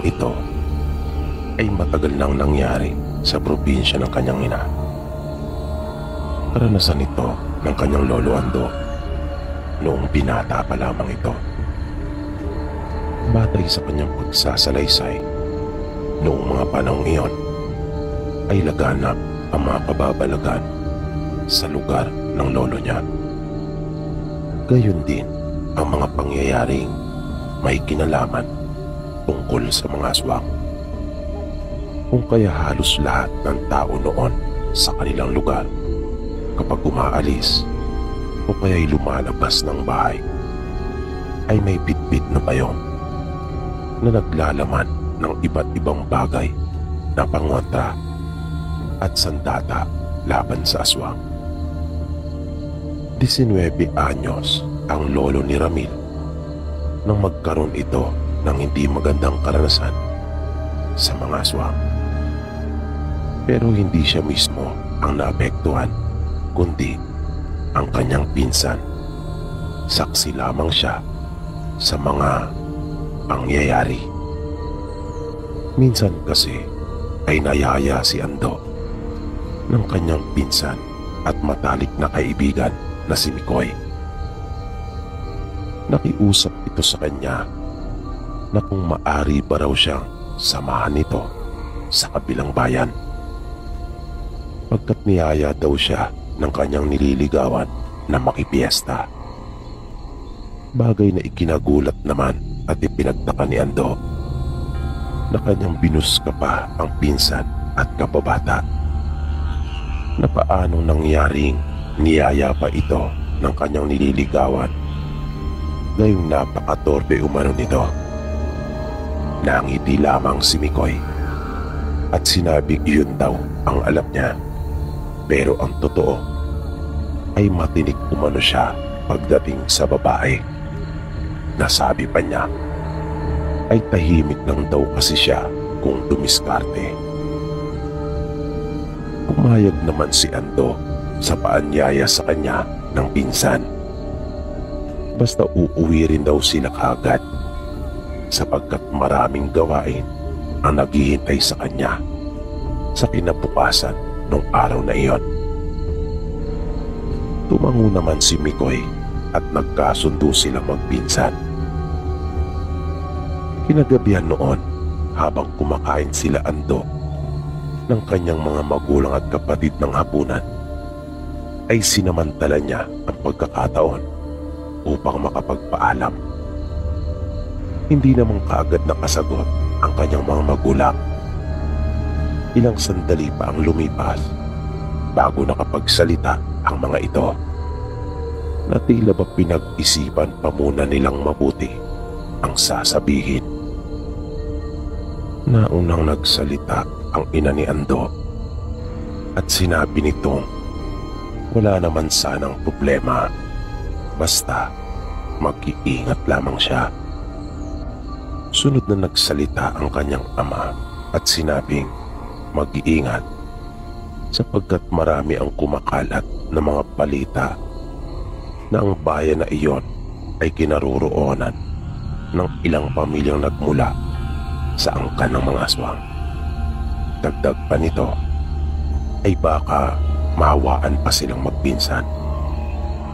ito ay matagal nang nangyari sa probinsya ng kanyang ina. Karanasan ito ng kanyang lolo Ando noong binata pa lamang ito. Batay sa kanyang pagsasalaysay noong mga panahong iyon ay laganap ang mga kababalagan sa lugar ng lolo niya. Gayon din ang mga pangyayaring may kinalaman tungkol sa mga aswang. Kung kaya halos lahat ng tao noon sa kanilang lugar kapag umaalis o kaya'y lumalabas ng bahay ay may bitbit na bayong na naglalaman ng iba't ibang bagay na pangontra at sandata laban sa aswang. 19 anyos ang lolo ni Ramil nang magkaroon ito ng hindi magandang karanasan sa mga aswang. Pero hindi siya mismo ang naapektuhan, kundi ang kanyang pinsan. Saksi lamang siya sa mga pangyayari. Minsan kasi ay nayaya si Ando ng kanyang pinsan at matalik na kaibigan na si Mikoy. Nakiusap ito sa kanya na kung maari ba raw siyang samahan nito sa kabilang bayan, pagkat niyaya daw siya ng kanyang nililigawan na makipiesta. Bagay na ikinagulat naman at ipinagtaka ni Ando na kanyang binuska pa ang pinsan at kababata na paano nangyaring niyaya pa ito ng kanyang nililigawan. Ngayong napakatorpe umano nito. Nangiti lamang si Mikoy at sinabing iyon daw ang alam niya. Pero ang totoo ay matinik umano siya pagdating sa babae. Nasabi pa niya ay tahimik lang daw kasi siya kung dumiskarte. Pumayag naman si Ando sa paanyaya sa kanya ng pinsan. Basta uuwi rin daw sila kagad sapagkat maraming gawain ang naghihintay sa kanya sa kinabukasan nung araw na iyon. Tumango naman si Mikoy at nagkasundo silang magpinsan. Kinagabihan noon, habang kumakain sila Ando ng kanyang mga magulang at kapatid ng hapunan, ay sinamantala niya ang pagkakataon upang makapagpaalam. Hindi namang kaagad nakasagot ang kanyang mga magulang. Ilang sandali pa ang lumipas bago nakapagsalita ang mga ito, na tila ba pinag-isipan pa muna nilang mabuti ang sasabihin. Naunang nagsalita ang ina ni Ando at sinabi nitong wala naman sanang problema, basta mag-iingat lamang siya. Sunod na nagsalita ang kanyang ama at sinabing mag-iingat sapagkat marami ang kumakalat na mga balita na ang bayan na iyon ay kinaroroonan ng ilang pamilyang nagmula sa angkan ng mga aswang. Dagdag pa nito ay baka mahawaan pa silang magpinsan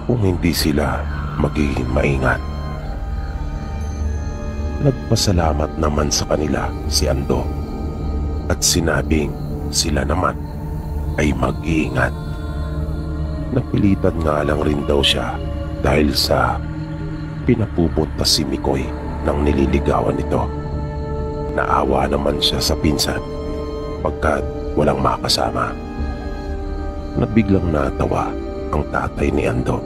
kung hindi sila magiging maingat. Nagpasalamat naman sa kanila si Ando at sinabing sila naman ay mag-iingat. Napilitan nga lang rin daw siya dahil sa pinapupunta si Mikoy ng nililigawan nito. Naawa naman siya sa pinsan pagkat walang makasama. Nabiglang natawa ang tatay ni Ando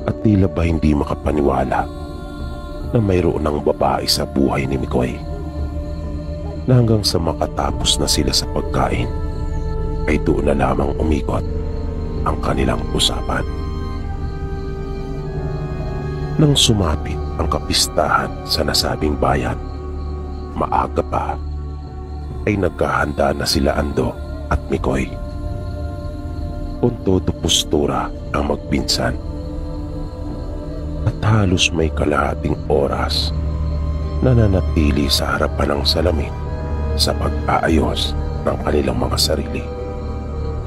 at tila ba hindi makapaniwala na mayroon ng babae sa buhay ni Mikoy, na hanggang sa makatapos na sila sa pagkain ay doon na lamang umikot ang kanilang usapan. Nang sumapit ang kapistahan sa nasabing bayan, maaga pa ay naghahanda na sila Ando at Mikoy. Kung todo postura ang magpinsan at halos may kalahating oras nananatili sa harapan ng salamin sa pag-aayos ng kanilang mga sarili,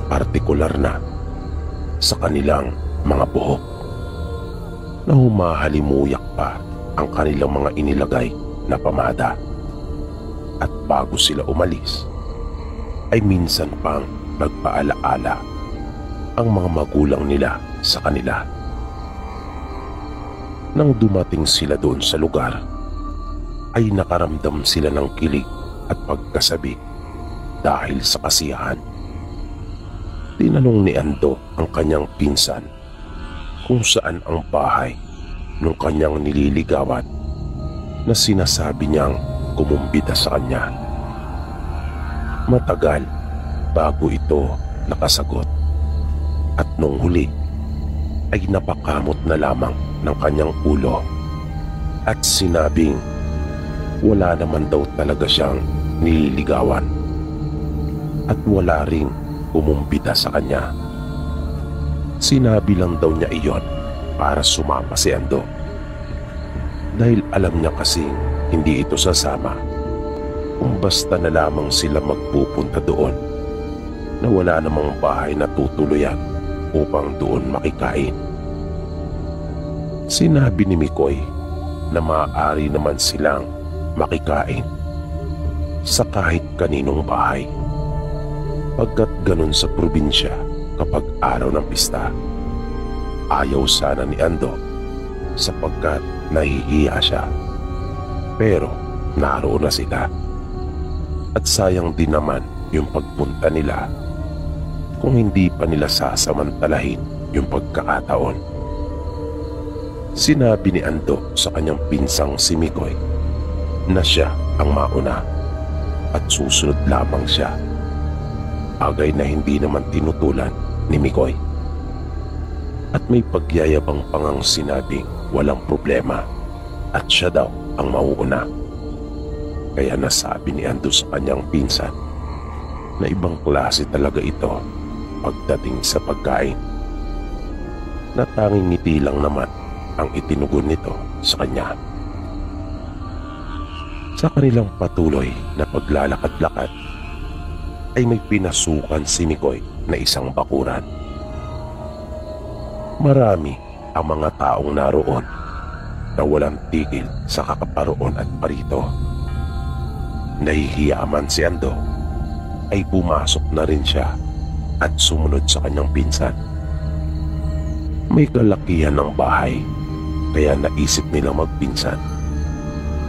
partikular na sa kanilang mga buhok, na humahalimuyak pa ang kanilang mga inilagay na pamada. At bago sila umalis, ay minsan pang nagpaalaala ang mga magulang nila sa kanila. Nang dumating sila doon sa lugar, ay nakaramdam sila ng kilig at pagkasabik dahil sa kasiyahan. Tinanong ni Ando ang kanyang pinsan kung saan ang bahay ng kanyang nililigawan na sinasabi niyang kumumbida sa kanya. Matagal bago ito nakasagot, at nung huli ay napakamot na lamang ng kanyang ulo at sinabing wala naman daw talaga siyang nililigawan at wala ring kumumbida sa kanya. Sinabi lang daw niya iyon para sumama si Ando, dahil alam niya kasing hindi ito sasama kung basta na lamang sila magpupunta doon na wala namang bahay na tutuluyan upang doon makikain. Sinabi ni Mikoy na maaari naman silang makikain sa kahit kaninong bahay, pagkat ganun sa probinsya kapag araw ng pista. Ayaw sana ni Ando sapagkat nahihiya siya, pero naroon na sila at sayang din naman yung pagpunta nila kung hindi pa nila sasamantalahin yung pagkakataon. Sinabi ni Ando sa kanyang pinsang si Mikoy na siya ang mauna at susunod lamang siya, bagay na hindi naman tinutulan ni Mikoy. At may pagyayabang pangang sinabing walang problema at siya daw ang mauuna. Kaya nasabi ni Ando sa kanyang pinsan na ibang klase talaga ito pagdating sa pagkain, na tanging ngiti lang naman ang itinugon nito sa kanya. Sa kanilang patuloy na paglalakad-lakad ay may pinasukan si Mikoy na isang bakuran. Marami ang mga taong naroon na walang tigil sa kakaparoon at parito. Nahihiya man si Ando ay pumasok na rin siya at sumunod sa kanyang pinsan. May kalakihan ng bahay, kaya naisip nilang magpinsan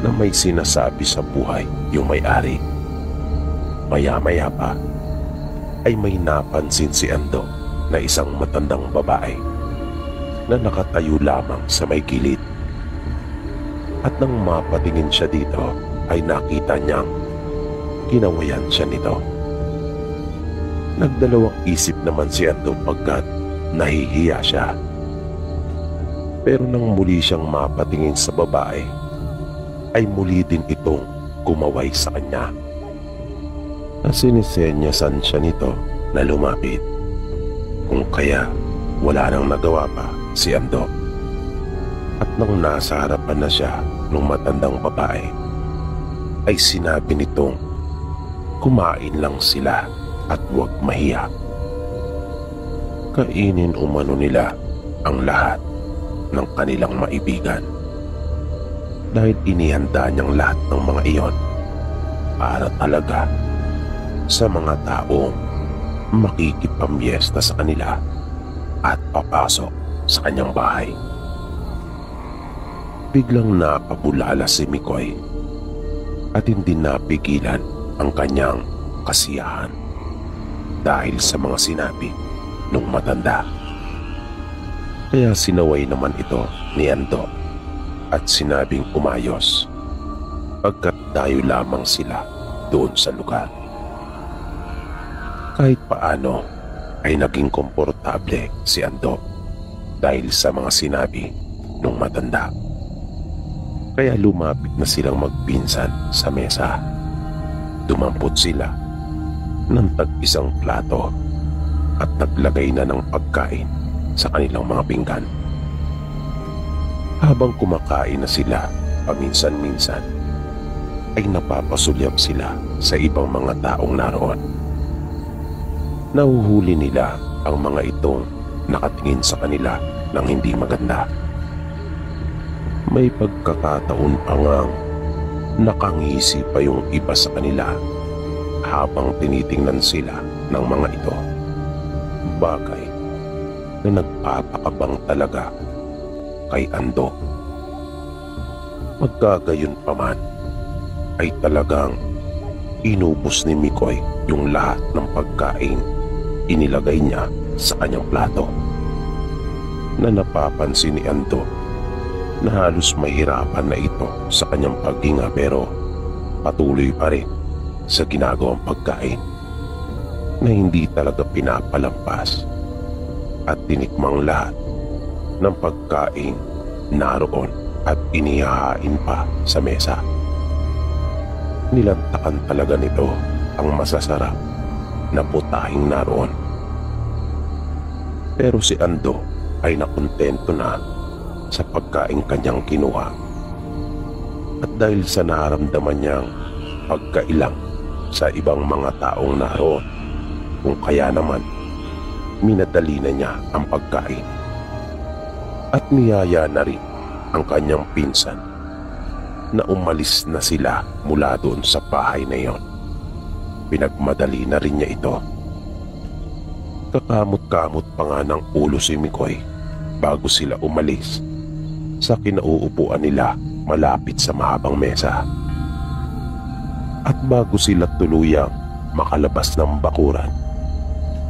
na may sinasabi sa buhay yung may-ari. Maya-maya pa ay may napansin si Ando na isang matandang babae na nakatayo lamang sa may gilid. At nang mapatingin siya dito ay nakita niyang kinawayan siya nito. Nagdalawang isip naman si Ando pagkat nahihiya siya. Pero nang muli siyang mapatingin sa babae ay muli din itong kumaway sa kanya. Nasinisenyasan siya nito na lumapit, kung kaya wala nang nagawa pa si Ando. At nang nasa harapan na siya ng matandang babae ay sinabi nitong kumain lang sila at huwag mahiya. Kainin umano nila ang lahat ng kanilang maibigan, dahil inihanda niyang lahat ng mga iyon para talaga sa mga taong makikipamyesta sa kanila at papasok sa kanyang bahay. Biglang napabulala si Mikoy at hindi napigilan ang kanyang kasiyahan dahil sa mga sinabi ng matanda. Kaya sinaway naman ito ni Ando at sinabing umayos pagkat dayo lamang sila doon sa lugar. Kahit paano ay naging komportable si Ando dahil sa mga sinabi ng matanda. Kaya lumapit na silang magpinsan sa mesa. Dumampot sila ng tag-isang plato at naglagay na ng pagkain sa kanilang mga pinggan. Habang kumakain na sila paminsan-minsan ay napapasulyap sila sa ibang mga taong naroon. Nahuhuli nila ang mga itong nakatingin sa kanila ng hindi maganda. May pagkakataon pa ngang nakangisi pa yung iba sa kanila habang tinitingnan sila ng mga ito. Bagay na nagpapakabang talaga kay Ando. Magkagayon pa man ay talagang inubos ni Mikoy yung lahat ng pagkain inilagay niya sa kanyang plato, na napapansin ni Ando na halos mahirapan na ito sa kanyang paghinga, pero patuloy pa rin sa ginagawang pagkain na hindi talaga pinapalampas at tinikmang lahat ng pagkain naroon at inihahain pa sa mesa. Nilantakan talaga nito ang masasarap na putahing naroon. Pero si Ando ay nakontento na sa pagkain kanyang kinuha. At dahil sa nararamdaman niyang pagkailang sa ibang mga taong naroon, kung kaya naman minadali na niya ang pagkain. At niyaya na rin ang kanyang pinsan na umalis na sila mula doon sa bahay na iyon. Pinagmadali na rin niya ito. Kakamot-kamot pa nga ng ulo si Mikoy bago sila umalis sa kinauupuan nila malapit sa mahabang mesa. At bago sila tuluyang makalabas ng bakuran,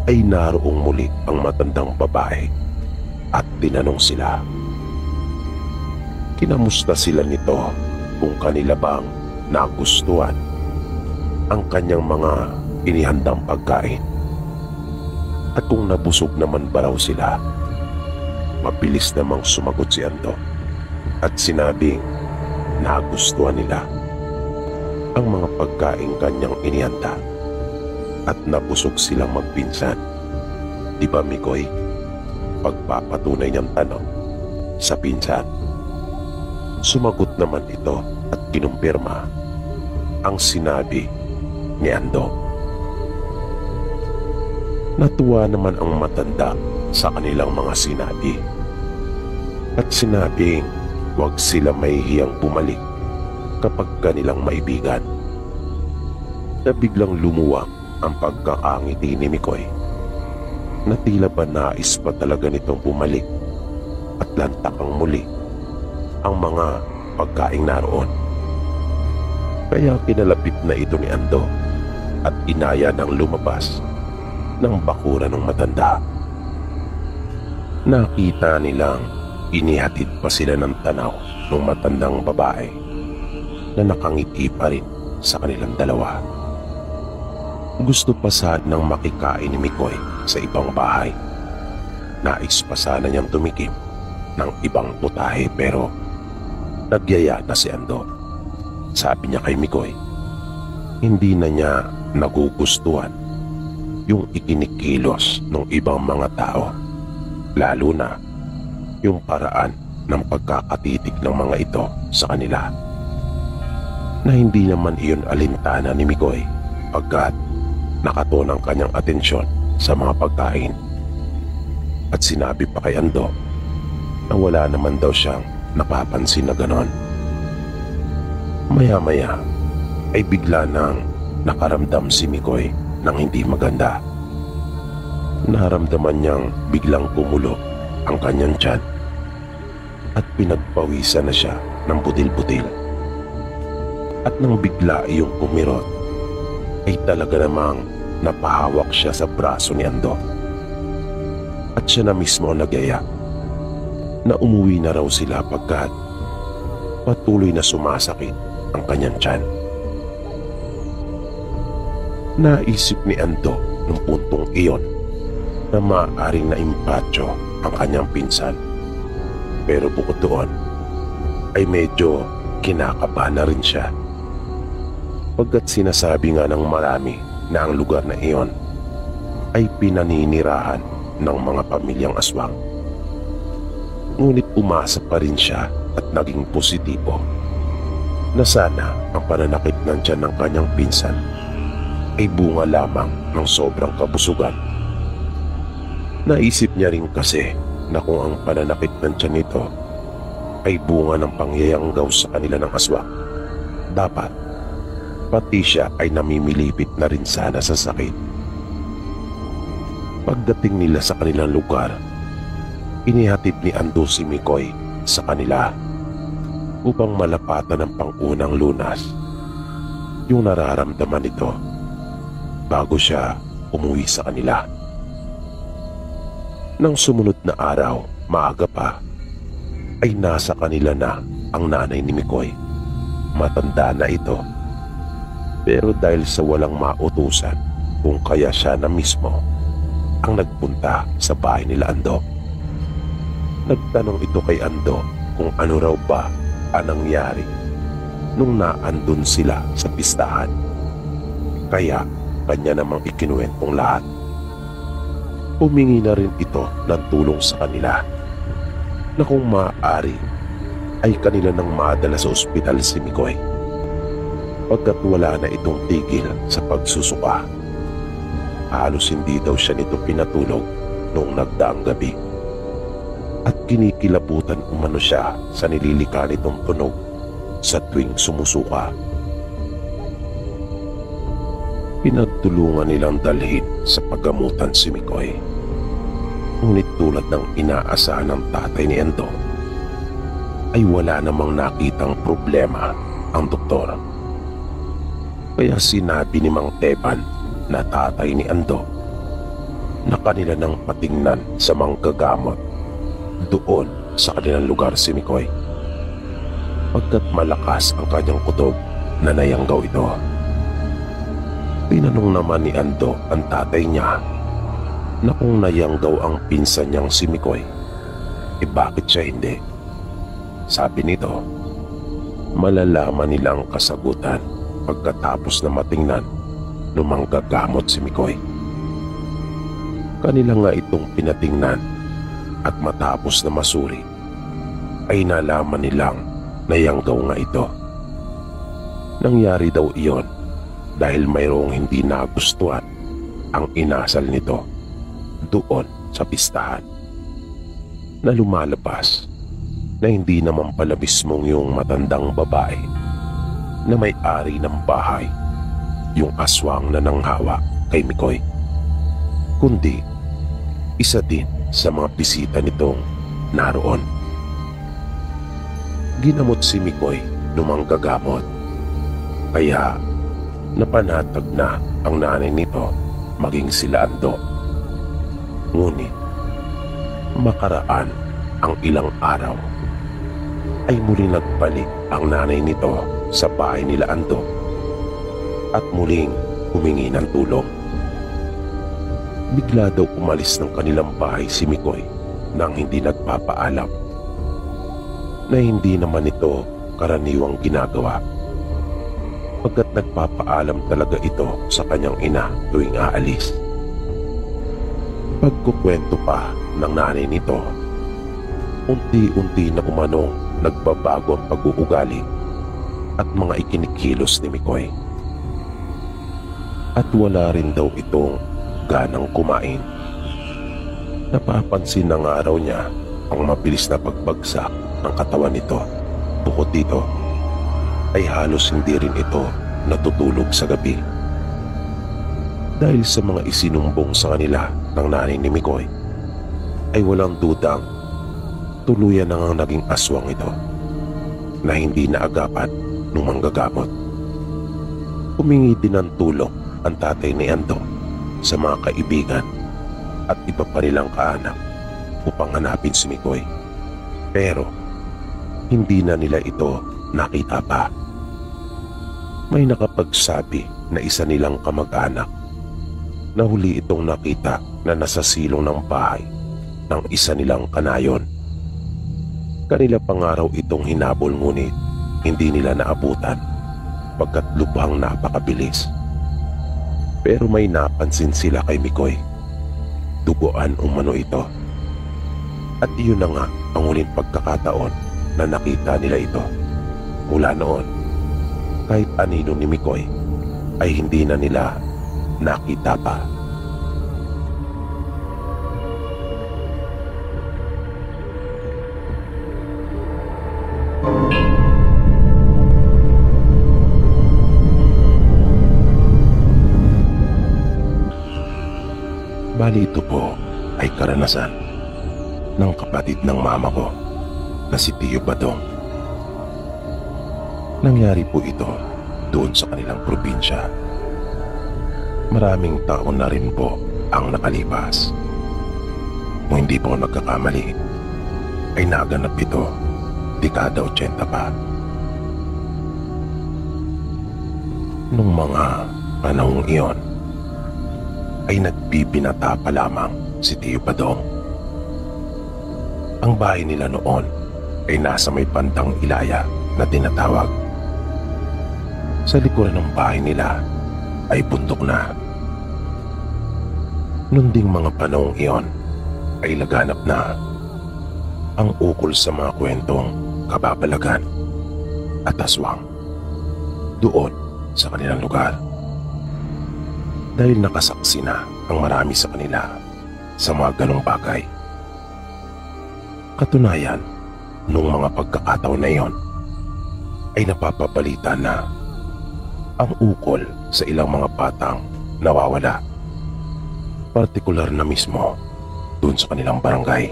ay naroong muli ang matandang babae at tinanong sila. Kinamusta sila nito kung kanila bang nagustuhan ang kanyang mga inihandang pagkain, at kung nabusog naman ba raw sila. Mabilis namang sumagot si Ando at sinabing nagustuhan nila ang mga pagkain kanyang inihanda at nabusog silang magpinsan. Di ba, Mikoy? Pagpapatunay niyang tanong sa pinsan. Sumagot naman ito at kinumpirma ang sinabi ni Ando. Natuwa naman ang matanda sa kanilang mga sinabi at sinabing huwag sila mahihiyang bumalik kapag kanilang maibigan. Na biglang lumuwang ang pagkakangiti ni Mikoy na tila ba nais pa talaga nitong bumalik at lantakang muli ang mga pagkaing naroon. Kaya kinalapit na ito ni Ando at inaya ng lumabas ng bakuran ng matanda. Nakita nilang inihatid pa sila ng tanaw ng matandang babae na nakangiti pa rin sa kanilang dalawa. Gusto pa sanang makikain ni Mikoy sa ibang bahay. Nais pa sana niyang tumikim ng ibang putahe, pero nagyaya na si Ando. Sabi niya kay Mikoy, hindi na niya nagugustuhan yung ikinikilos ng ibang mga tao, lalo na yung paraan ng pagkakatitig ng mga ito sa kanila, na hindi naman iyon alintana ni Mikoy pagkat nakatuon ang kanyang atensyon sa mga pagkain. At sinabi pa kay Ando na wala naman daw siyang napapansin na ganon. Maya-maya ay bigla nang nakaramdam si Mikoy ng hindi maganda. Naramdaman niyang biglang kumulo ang kanyang tiyan at pinagpawisan na siya ng butil-butil. At nang bigla iyong kumirot, ay talaga namang napahawak siya sa braso ni Ando. At siya na mismo ang nagyaya na umuwi na raw sila pagkat patuloy na sumasakit ang kanyang tiyan. Naisip ni Ando nung puntong iyon na maaaring naimpatyo ang kanyang pinsan. Pero bukod doon ay medyo kinakabahan na rin siya, pagkat sinasabi nga ng marami na ang lugar na iyon ay pinaninirahan ng mga pamilyang aswang. Ngunit umasa pa rin siya at naging positibo na sana ang pananakit ng tiyan ng kanyang pinsan ay bunga lamang ng sobrang kabusugan. Naisip niya rin kasi na kung ang pananakit ng tiyan nito ay bunga ng pangyayanggaw sa kanila ng aswang, dapat pati siya ay namimilipit na rin sana sa sakit. Pagdating nila sa kanilang lugar, inihatid ni Ando si Mikoy sa kanila upang malapatan ng pangunang lunas yung nararamdaman nito bago siya umuwi sa kanila. Nang sumunod na araw, maaga pa, ay nasa kanila na ang nanay ni Mikoy. Matanda na ito, pero dahil sa walang mautusan kung kaya siya na mismo ang nagpunta sa bahay nila Ando. Nagtanong ito kay Ando kung ano raw ba ang nangyari nung naandun sila sa pistahan. Kaya kanya namang ikinuwentong lahat. Humingi na rin ito ng tulong sa kanila na kung maaari ay kanila nang madala sa ospital si Mikoy pagkat wala na itong tigil sa pagsusuka. Halos hindi daw siya nito pinatulog noong nagdaang gabi at kinikilabutan umano siya sa nililika nitong tunog sa tuwing sumusuka. Pinagtulungan nilang dalhin sa paggamutan si Mikoy. Ngunit tulad ng inaasahan ng tatay ni Ando, ay wala namang nakitang problema ang doktor. Kaya sinabi ni Mang Teban na tatay ni Ando na kanila nang patingnan sa manggagamot doon sa kanilang lugar si Mikoy, pagkat malakas ang kanyang kutob na nayanggaw ito. Tinanong naman ni Ando ang tatay niya na kung nayanggaw ang pinsan niyang si Mikoy, bakit siya hindi? Sabi nito, malalaman nila ang kasagutan pagkatapos na matingnan ng manggagamot si Mikoy. Kanila nga itong pinatingnan at matapos na masuri ay nalaman nilang nayanggaw nga ito. Nangyari daw iyon dahil mayroong hindi nagustuhan ang inasal nito doon sa pistahan, na lumalabas na hindi naman pala mismong yung matandang babae na may-ari ng bahay yung aswang na nanghawa kay Mikoy, kundi isa din sa mga bisita nitong naroon. Ginamot si Mikoy nung manggagamot, kaya napanatag na ang nanay nito maging sila Ando. Ngunit makaraan ang ilang araw ay muli nagbalik ang nanay nito sa bahay nila Ando at muling humingi ng tulong. Bigla daw umalis ng kanilang bahay si Mikoy nang hindi nagpapaalam, na hindi naman ito karaniwang ginagawa, pagkat nagpapaalam talaga ito sa kanyang ina tuwing aalis. Pagkukwento pa ng nanay nito, unti-unti na umanong nagbabago ang pag-uugali at mga ikinikilos ni Mikoy. At wala rin daw itong ganang kumain. Napapansin ng araw niya ang mabilis na pagbagsak ng katawan nito. Bukod dito, ay halos hindi rin ito natutulog sa gabi. Dahil sa mga isinumbong sa kanila ng nanay ni Mikoy, ay walang dudang tuluyan na ang naging aswang ito na hindi naagapan ng manggagamot. Humingi din ng tulong ang tatay ni Ando sa mga kaibigan at iba pa nilang kaanak upang hanapin si Mikoy, pero hindi na nila ito nakita pa. May nakapagsabi na isa nilang kamag-anak na huli itong nakita na nasa silong ng bahay ng isa nilang kanayon. Kanila pangaraw itong hinabol, ngunit hindi nila naabutan pagkat lubhang napakabilis. Pero may napansin sila kay Mikoy. Duguan umano ito. At iyon na nga ang huling pagkakataon na nakita nila ito. Mula noon Kahit anino ni Mikoy ay hindi na nila nakita pa. Bali ito po ay karanasan ng kapatid ng mama ko na si Tio Badong. Nangyari po ito doon sa kanilang probinsya. Maraming taon na rin po ang nakalipas. Kung hindi po nagkakamali, ay naganap ito dekada 80 pa. Nung mga panahong iyon, ay nagbibinata pa lamang si Tio Badong. Ang bahay nila noon ay nasa may bandang Ilaya na tinatawag. Sa likuran ng bahay nila ay bundok na. Noon ding mga panahong iyon ay laganap na ang ukol sa mga kwentong kababalagan at aswang doon sa kanilang lugar. Dahil nakasaksi na ang marami sa kanila sa mga ganong bagay. Katunayan, nung mga pagkakataon na iyon, ay napapabalita na ang ukol sa ilang mga batang nawawala. Partikular na mismo dun sa kanilang barangay.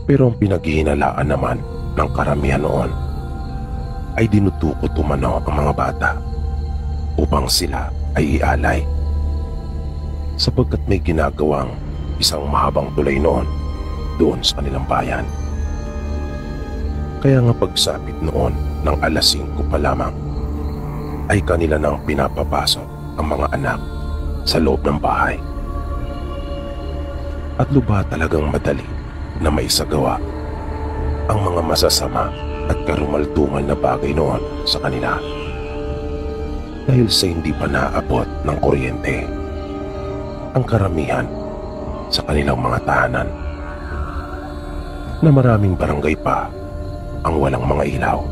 Pero ang pinaghihinalaan naman ng karamihan noon ay dinutukot umano ang mga bata upang sila ay ialay, sapagkat may ginagawang isang mahabang tulay noon doon sa kanilang bayan. Kaya nga pagsapit noon ng alas 5 pa lamang ay kanila nang pinapapasok ang mga anak sa loob ng bahay. At lubha talagang madali na maisagawa ang mga masasama at karumaldumal na bagay noon sa kanila. Dahil sa hindi pa naabot ng kuryente ang karamihan sa kanilang mga tahanan, na maraming barangay pa ang walang mga ilaw,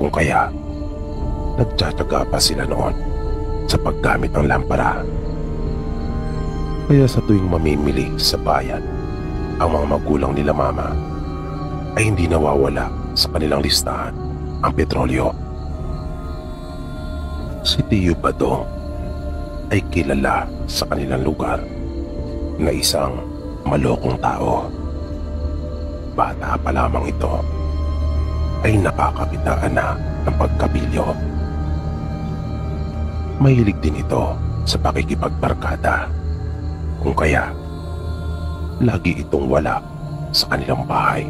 kung kaya nagtsatsaga pa sila noon sa paggamit ng lampara. Kaya sa tuwing mamimili sa bayan ang mga magulang nila mama, ay hindi nawawala sa kanilang listahan ang petrolyo. Si Tio Badong ay kilala sa kanilang lugar na isang malokong tao. Bata pa lamang ito ay nakakakitaan na ng pagkabilyo. Mahilig din ito sa pakikipagbarkada, kung kaya lagi itong wala sa kanilang bahay.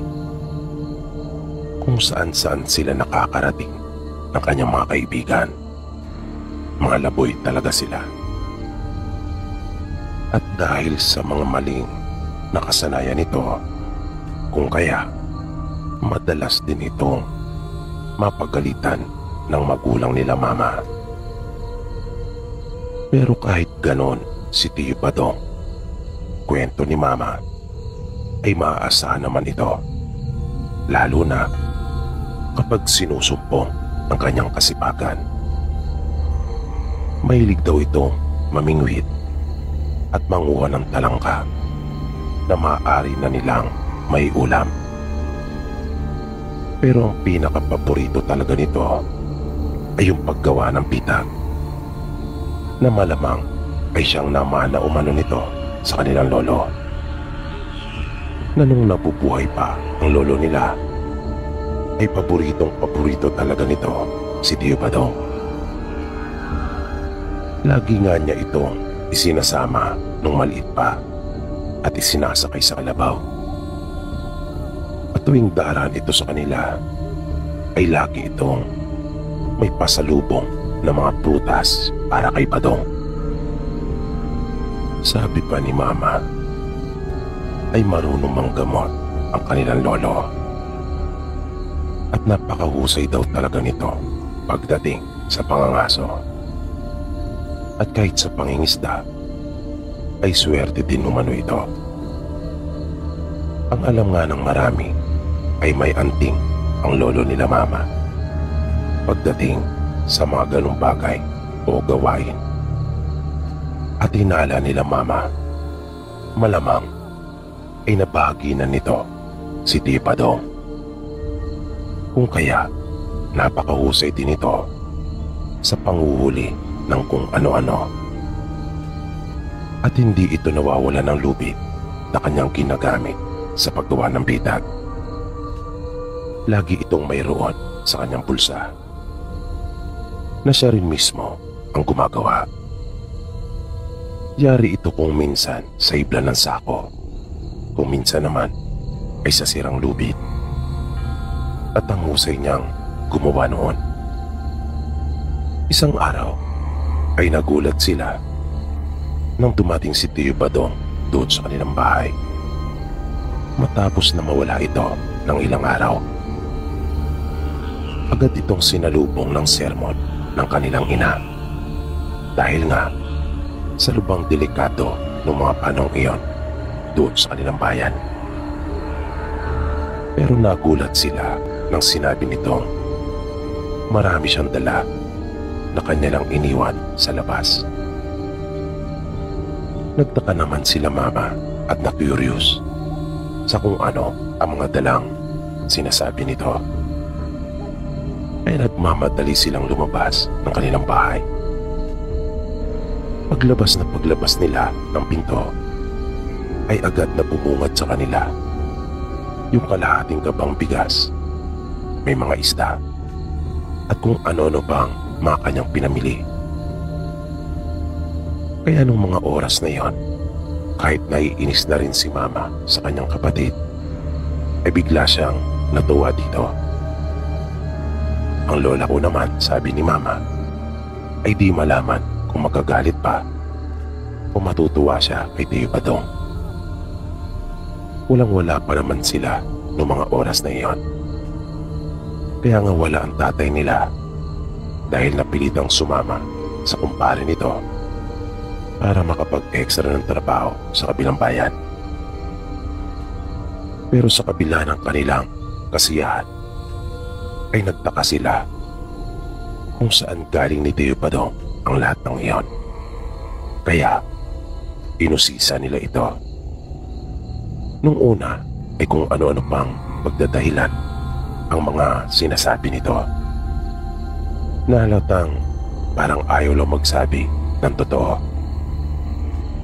Kung saan-saan sila nakakarating ng kanyang mga kaibigan. Mga laboy talaga sila. At dahil sa mga maling nakasanayan nito, kung kaya madalas din itong mapagalitan ng magulang nila mama. Pero kahit ganon si Tio Badong, kwento ni mama, ay maaasahan naman ito, lalo na kapag sinusumpong ang kanyang kasipagan. Mahilig daw itong mamingwit at manguha ng talangka na maaari na nilang may ulam. Pero ang pinakapaborito talaga nito ay yung paggawa ng pitag, na malamang ay siyang namana umano nito sa kanilang lolo, na nung nabubuhay pa ang lolo nila ay paborito talaga nito si Tio Badong. Lagi nga niya itong isinasama nung maliit pa at isinasakay sa kalabaw. At tuwing daraan ito sa kanila, ay lagi itong may pasalubong na mga prutas para kay Badong. Sabi pa ni mama, ay marunong manggamot ang kanilang lolo. At napakahusay daw talaga nito pagdating sa pangangaso. At kahit sa pangingisda, ay swerte din umano ito. Ang alam nga ng marami ay may anting ang lolo nila mama pagdating sa mga ganong bagay o gawain. At hinala nila mama, malamang ay nabahagi na nito si Tio Badong. Kung kaya napakahusay din ito sa panghuhuli ng kung ano-ano. At hindi ito nawawala ng lubid na kanyang ginagamit sa paggawa ng bitag. Lagi itong mayroon sa kanyang bulsa na siya rin mismo ang gumagawa. Yari ito kung minsan sa ibla ng sako, kung minsan naman ay sa sirang lubid. At ang husay niyang gumawa noon. Isang araw ay nagulat sila nang dumating si Tio Badong doon sa kanilang bahay. Matapos na mawala ito ng ilang araw, agad itong sinalubong ng sermon ng kanilang ina. Dahil nga sa lubang delikado ng mga panong iyon doon sa kanilang bayan. Pero nagulat sila nang sinabi nitong marami siyang dala na kanya lang iniwan sa labas. Nagtaka naman sila mama at na-curious sa kung ano ang mga dalang sinasabi nito. Ay nagmamadali silang lumabas ng kanilang bahay. Paglabas nila ng pinto, ay agad na bumungad sa kanila yung kalahating kabang bigas, may mga isda, at kung ano-ano pang mga kanyang pinamili. Kaya nung mga oras na yon, kahit naiinis na rin si mama sa kanyang kapatid, ay bigla siyang natuwa dito. Ang lola ko naman, sabi ni mama, ay di malaman kung magagalit pa o matutuwa siya kay Tio Badong. Walang-wala pa naman sila noong mga oras na iyon. Kaya nga wala ang tatay nila dahil napilitang sumama sa kumpare nito para makapag-extra ng trabaho sa kabilang bayan. Pero sa kabila ng kanilang kasiyahan, ay nagtaka sila kung saan galing ni Tio Badong ang lahat ng iyon. Kaya inusisa nila ito. Nung una ay kung ano-ano pang pagdadahilan ang mga sinasabi nito. Nahalatang parang ayaw lang magsabi ng totoo.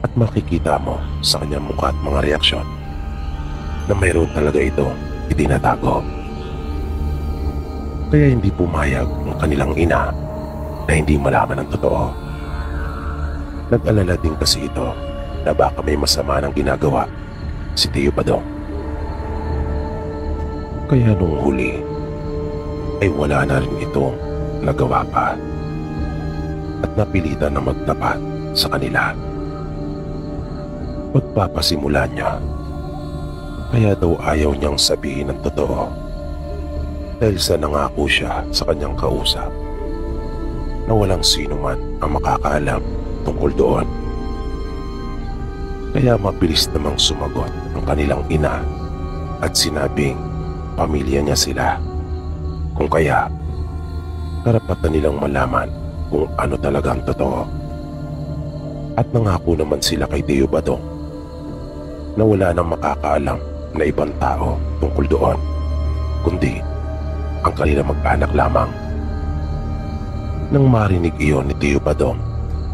At makikita mo sa kanyang mukha at mga reaksyon na mayroon talaga ito itinatago. Kaya hindi pumayag ang kanilang ina na hindi malaman ang totoo. Nag-alala din kasi ito na baka may masama ng ginagawa si Tio Badong. Kaya nung huli ay wala na rin itong nagawa pa at napilitan na magtapat sa kanila. Pagpapasimula niya, kaya daw ayaw niyang sabihin ang totoo dahil sa nangako siya sa kanyang kausap na walang sino man ang makakaalam tungkol doon. Kaya mabilis namang sumagot ang kanilang ina at sinabing pamilya niya sila. Kung kaya, karapatan nilang malaman kung ano talaga ang totoo. At nangako naman sila kay Tio Badong na wala nang makakaalam na ibang tao tungkol doon, kundi ang kanilang mag-anak lamang. Nang marinig iyon ni Tio Badong,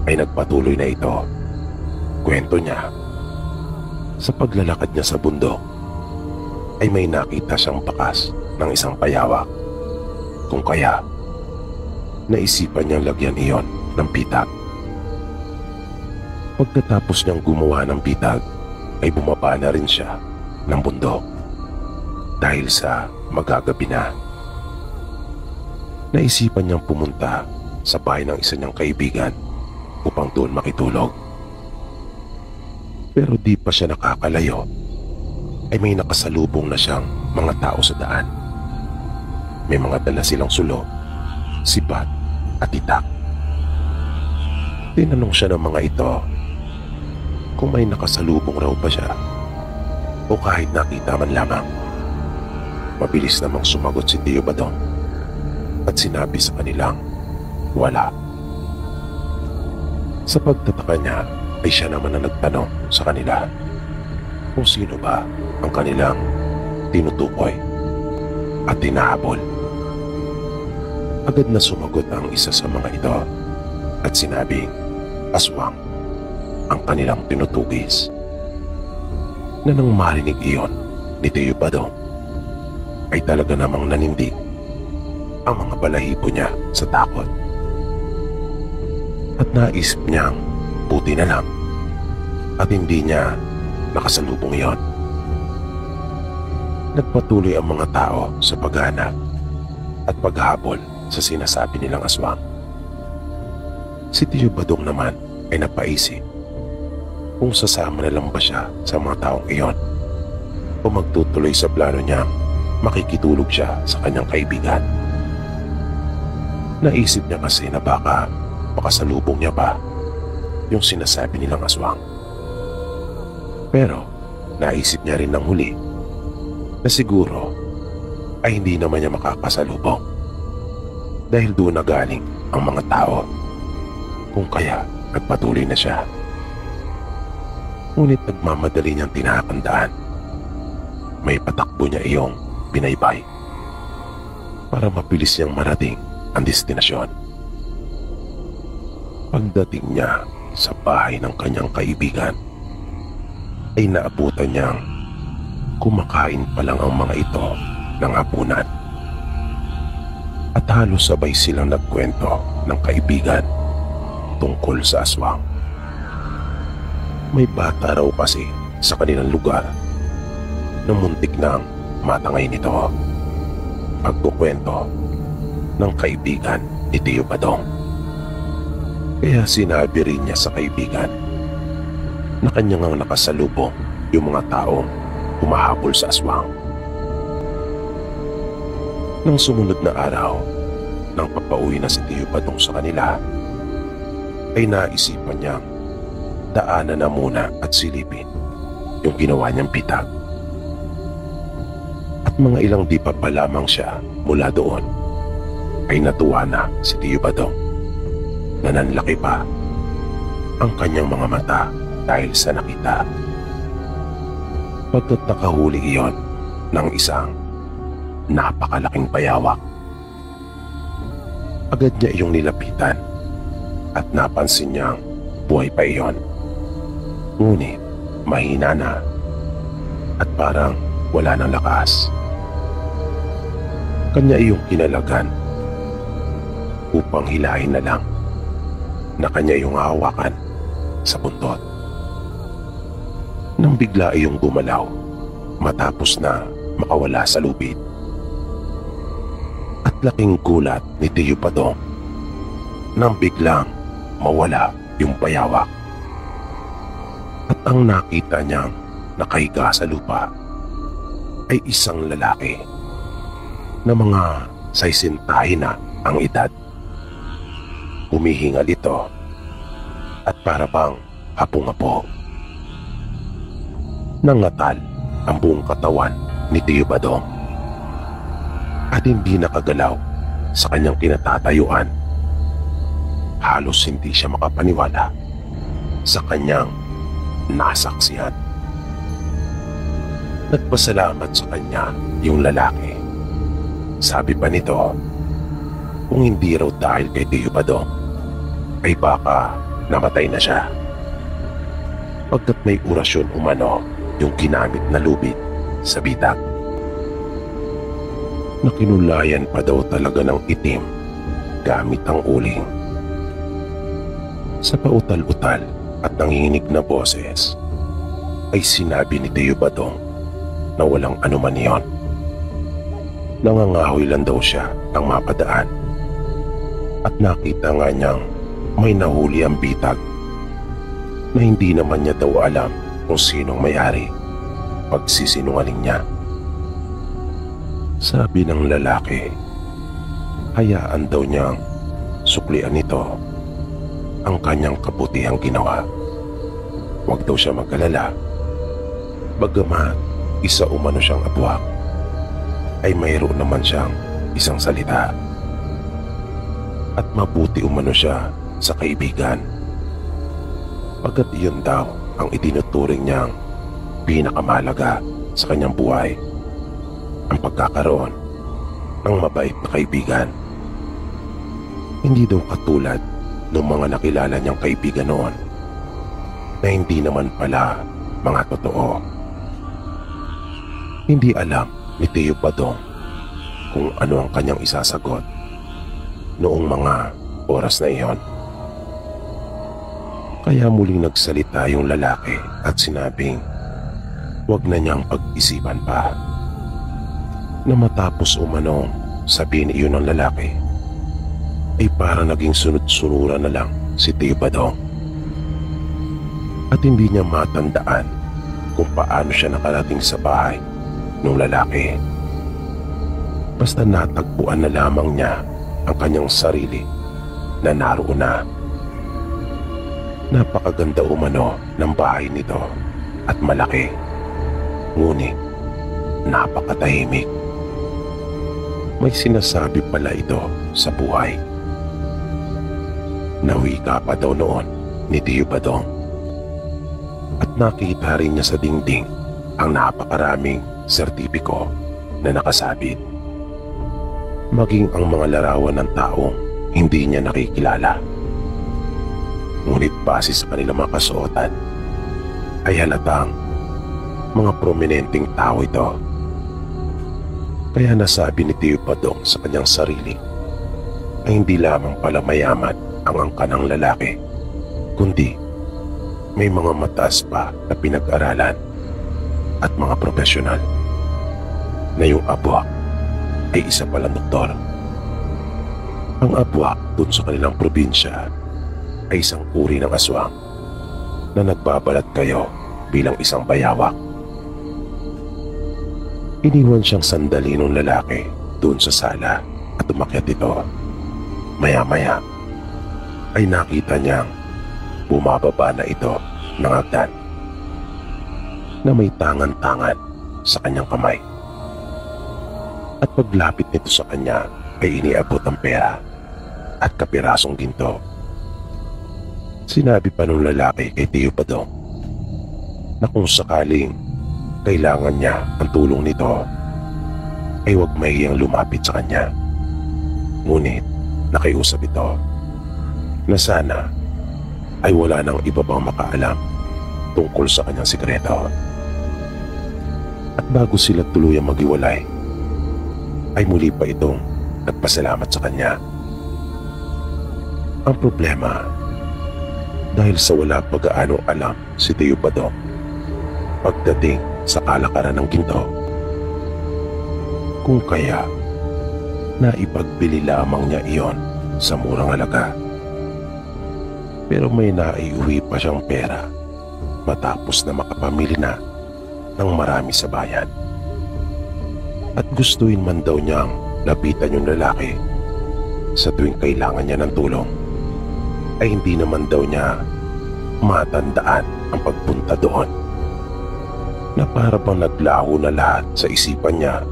ay nagpatuloy na ito. Kwento niya, sa paglalakad niya sa bundok, ay may nakita siyang bakas ng isang payawak. Kung kaya, naisipan niyang lagyan iyon ng pitag. Pagkatapos niyang gumawa ng pitag, ay bumaba na rin siya ng bundok dahil sa magagabi na. Naisipan niyang pumunta sa bahay ng isa niyang kaibigan upang doon makitulog. Pero di pa siya nakakalayo ay may nakasalubong na siyang mga tao sa daan. May mga dala silang sulo, sibat at itak. Tinanong siya ng mga ito kung may nakasalubong raw ba siya o kahit nakita man lamang. Mabilis namang sumagot si Tio Badong. at sinabi sa kanilang wala. Sa pagtataka niya ay siya naman ang nagtanong sa kanila kung sino ba ang kanilang tinutukoy at tinahabol. Agad na sumagot ang isa sa mga ito at sinabing aswang ang kanilang tinutugis. Na nang marinig iyon ni Tio Badong ay talaga namang nanindig ang mga balahibo niya sa takot. At naisip niyang buti na lang at hindi niya nakasalubong iyon. Nagpatuloy ang mga tao sa paghanap at paghabol sa sinasabi nilang aswang. Si Tio Badong naman ay napaisip kung sasama na lang ba siya sa mga taong iyon o magtutuloy sa plano niyang makikitulog siya sa kanyang kaibigan. Naisip niya kasi na baka makasalubong niya pa yung sinasabi nilang aswang. Pero naisip niya rin ng huli na siguro ay hindi naman niya makakasalubong dahil doon na galing ang mga tao, kung kaya nagpatuloy na siya. Ngunit nagmamadali niyang tinakandaan. May patakbo niya iyong binaybay para mabilis niyang marating ang destinasyon. Pagdating niya sa bahay ng kanyang kaibigan ay naabutan niyang kumakain pa lang ang mga ito ng hapunan. At halos sabay silang nagkwento ng kaibigan tungkol sa aswang. May bata raw kasi sa kanilang lugar na muntik nang matangay nito. Pagkukwento ng kaibigan ni Tio Badong. Kaya sinabi rin niya sa kaibigan na kanyang nakasalubong yung mga taong humahabol sa aswang. Nang sumunod na araw, nang papauwi na si Tio Badong sa kanila, ay naisipan niyang daanan na muna at silipin yung ginawa niyang pitag. At mga ilang di pa lamang siya mula doon, ay natuwa na si Tio Badong na nanlaki pa ang kanyang mga mata dahil sa nakita. Pagkat nakahuli iyon ng isang napakalaking bayawak. Agad niya iyong nilapitan at napansin niyang buhay pa iyon. Ngunit mahina na at parang wala ng lakas. Kanya iyong kinalagan upang hilahin na lang na kanya iyong hawakan sa buntot. Nang bigla iyong gumalaw matapos na makawala sa lubid. At laking gulat ni Tio Badong nang biglang mawala yung bayawak. At ang nakita niyang nakahiga sa lupa ay isang lalaki na mga 60 na ang edad. Humihingal ito at para bang hapong-hapo. Nangatal ang buong katawan ni Tio Badong at hindi nakagalaw sa kanyang kinatatayuan. Halos hindi siya makapaniwala sa kanyang nasaksihan. Nagpasalamat sa kanya yung lalaki. Sabi pa nito, kung hindi raw dahil kay Tio Badong, ay baka namatay na siya. Pagkat may orasyon umano yung ginamit na lubid sa bitag. Nakinulayan pa daw talaga ng itim gamit ang uling. Sa pautal-utal at nanginginig na boses, ay sinabi ni Tio Badong na walang anuman iyon. Nangangahoy lang daw siya ng mapadaan at nakita nga niyang may nahuli ang bitag na hindi naman niya daw alam kung sinong may-ari. Pagsisinungaling niya. Sabi ng lalaki, hayaan daw niyang suklian nito ang kanyang kabutihang ginawa. Huwag daw siya mag-alala. Bagamat isa umano siyang abwak, ay mayroon naman siyang isang salita at mabuti umano siya sa kaibigan. Pagkat iyon daw ang itinuturing niyang pinakamahalaga sa kanyang buhay, ang pagkakaroon ng mabait na kaibigan. Hindi daw katulad ng mga nakilala niyang kaibigan noon na hindi naman pala mga totoo. Hindi alam ni Teo Badong kung ano ang kanyang isasagot noong mga oras na iyon. Kaya muling nagsalita yung lalaki at sinabing huwag na niyang pag-isipan pa, na matapos umanong sabihin iyon ng lalaki ay para naging sunod-sunuran na lang si Teo Badong at hindi niya matandaan kung paano siya nakarating sa bahay ng lalaki. Basta natagpuan na lamang niya ang kanyang sarili na naroon na. Napakaganda umano ng bahay nito at malaki, ngunit napakatahimik. May sinasabi pala ito sa buhay. Nawika pa daw noon ni Teo Badong at nakita rin niya sa dingding ang napakaraming sertipiko na nakasabit, maging ang mga larawan ng taong hindi niya nakikilala. Ngunit base sa kanilang mga kasuotan ay halatang mga prominenteng tao ito. Kaya nasabi ni Teo Badong sa kanyang sarili ay hindi lamang pala mayaman ang angka ng lalaki, kundi may mga mataas pa na pinag-aralan at mga profesional, na yung abwak ay isa palang doktor. Ang abwak dun sa kanilang probinsya ay isang uri ng aswang na nagbabalat kayo bilang isang bayawak. Iniwan siyang sandali ng lalaki doon sa sala at umakyat ito. Maya-maya ay nakita niyang bumababa na ito ng hagdan na may tangan-tangan sa kanyang kamay. At paglapit nito sa kanya ay iniabot ang pera at kapirasong ginto. Sinabi pa nung lalaki kay Teo Badong na kung sakaling kailangan niya ang tulong nito ay huwag mahiyang lumapit sa kanya. Ngunit nakiusap ito na sana ay wala nang iba pang makaalam tungkol sa kanyang sikreto. At bago sila tuluyang maghiwalay ay muli pa itong nagpasalamat sa kanya. Ang problema, dahil sa wala pag-aanong alam si Teo Badong pagdating sa kalakaran ng ginto, kung kaya naipagbili lamang niya iyon sa murang halaga. Pero may naiuwi pa siyang pera matapos na makapamili na ng marami sa bayan. At gustuin man daw niyang lapitan yung lalaki sa tuwing kailangan niya ng tulong, ay hindi naman daw niya matandaan ang pagpunta doon, na para bang naglaho na lahat sa isipan niya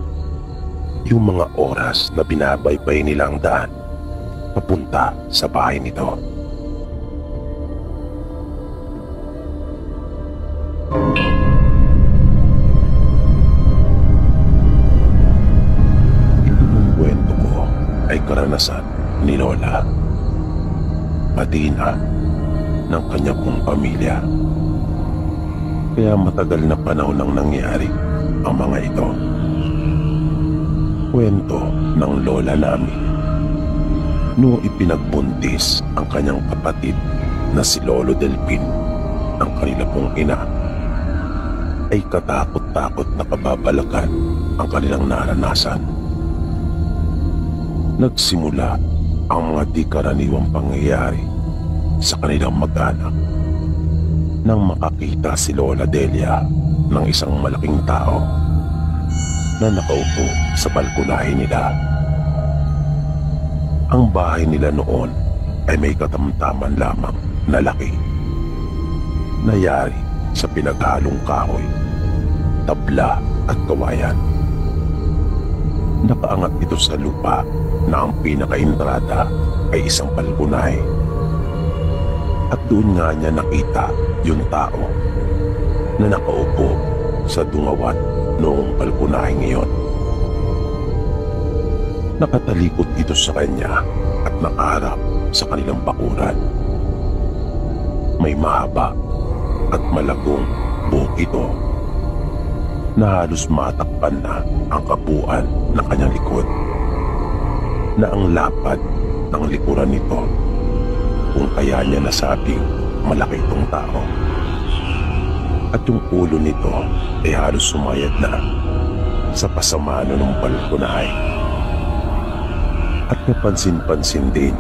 yung mga oras na binabaybay nila ang daan papunta sa bahay nito. Itong kwento ko ay karanasan ni Lola, pati na ng kanya pong pamilya. Kaya matagal na panahon nang nangyari ang mga ito. Kwento ng lola namin noong ipinagbuntis ang kanyang kapatid na si Lolo Delpin, ang kanila pong ina, ay katakot-takot na kababalakan ang kanilang naranasan. Nagsimula ang mga di karaniwang pangyayari sa kanilang mag-anak nang makakita si Lola Delia ng isang malaking tao na nakaupo sa balkonahe nila. Ang bahay nila noon ay may katamtaman lamang na laki, nayari sa pinaghalong kahoy, tabla at kawayan. Nakaangat ito sa lupa na ang pinaka-entrada ay isang balkonahe. At doon nga niya nakita yung tao na nakaupo sa dungawat noong balkonahe ngayon. Nakatalikod ito sa kanya at nakaharap sa kanilang bakuran. May mahaba at malagong buhok ito na halos matakpan na ang kabuuan ng kanyang likod, na ang lapad ng likuran nito kung kaya niya nasabing malaki itong tao. At yung ulo nito ay halos sumayad na sa pasamano ng balkonahe. At napansin-pansin din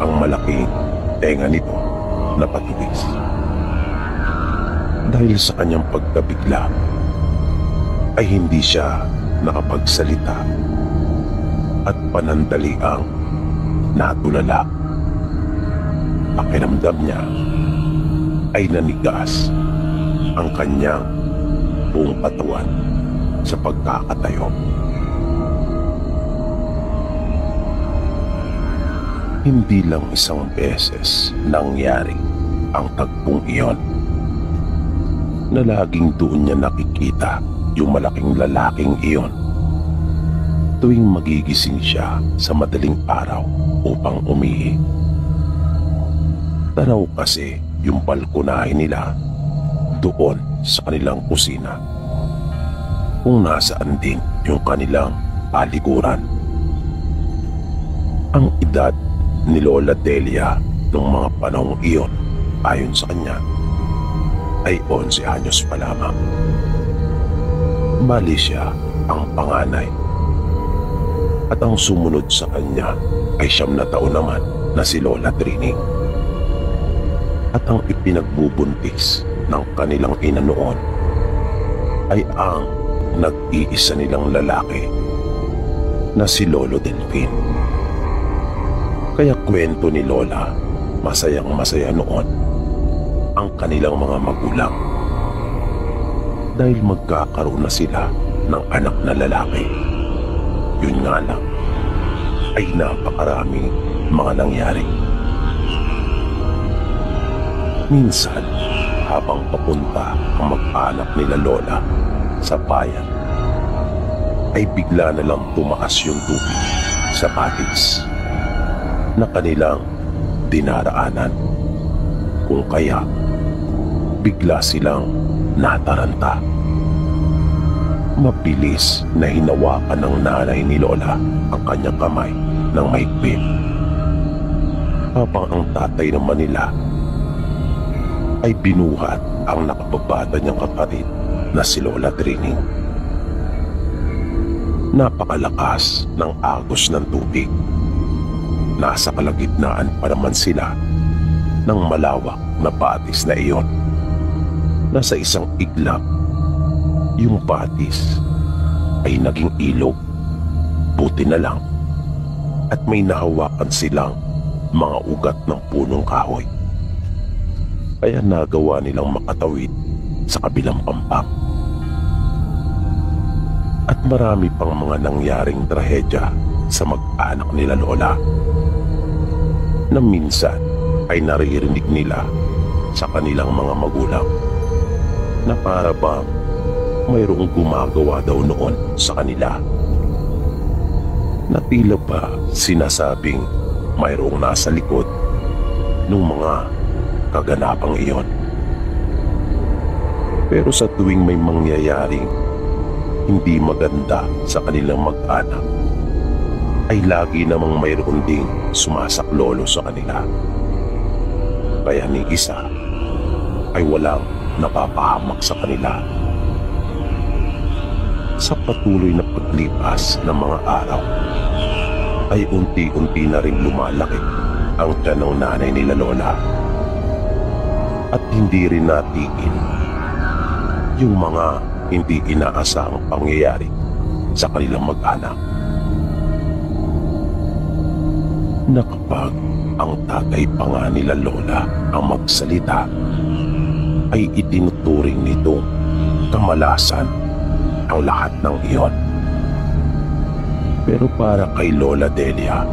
ang malaking tenga nito na patulis. Dahil sa kanyang pagkabigla ay hindi siya nakapagsalita at panandaliang natulala. Pakiramdam niya ay nanigas ang kanyang buong katawan sa pagkakatayo. Hindi lang isang beses nangyari ang tagpong iyon, na laging doon niya nakikita yung malaking lalaking iyon tuwing magigising siya sa madaling araw upang umihi. Tanaw kasi yung balkonahe nila doon sa kanilang kusina, kung nasaan din yung kanilang paliguran. Ang edad ni Lola Delia noong mga panahong iyon, ayon sa kanya, ay 11 anyos pa lamang. Bali siya ang panganay. At ang sumunod sa kanya ay 9 na taon naman na si Lola Trini. At ang ipinagbubuntis ng kanilang ina noon ay ang nag-iisa nilang lalaki na si Lolo Delfin. Kaya kwento ni Lola, masayang masaya noon ang kanilang mga magulang dahil magkakaroon na sila ng anak na lalaki. Yun nga lang ay napakaraming mga nangyari. Minsan, habang papunta ang mag-anak nila Lola sa bayan, ay bigla na lang tumaas yung tubig sa patis na kanilang dinaraanan, kung kaya bigla silang nataranta. Mabilis na hinawakan ng nanay ni Lola ang kanyang kamay ng mahigpit, habang ang tatay naman nila ay binuhat ang nakababata niyang kapatid na si Lola Trini. Napakalakas ng agos ng tubig. Nasa kalagitnaan pa naman sila ng malawak na batis na iyon. Nasa isang iglap, yung batis ay naging ilog. Buti na lang at may nahawakan silang mga ugat ng punong kahoy, kaya nagawa nilang makatawid sa kabilang pampang. At marami pang mga nangyaring trahedya sa mag-anak nila Lola na minsan ay naririnig nila sa kanilang mga magulang na para bang mayroong gumagawa daw noon sa kanila, na tila ba sinasabing mayroong nasa likod ng mga kaganapang iyon. Pero sa tuwing may mangyayaring hindi maganda sa kanilang mag-anak, ay lagi namang mayroon ding sumasaklolo sa kanila. Kaya ni isa ay walang napapahamak sa kanila. Sa patuloy na paglipas ng mga araw, ay unti-unti na rin lumalaki ang tiyan ng nanay nila Lola. At hindi rin natigil yung mga hindi inaasahang pangyayari sa kanilang mag-anak. Na kapag ang tatay pa nga nila Lola ang magsalita, ay itinuturing nitong kamalasan ang lahat ng iyon. Pero para kay Lola Delia,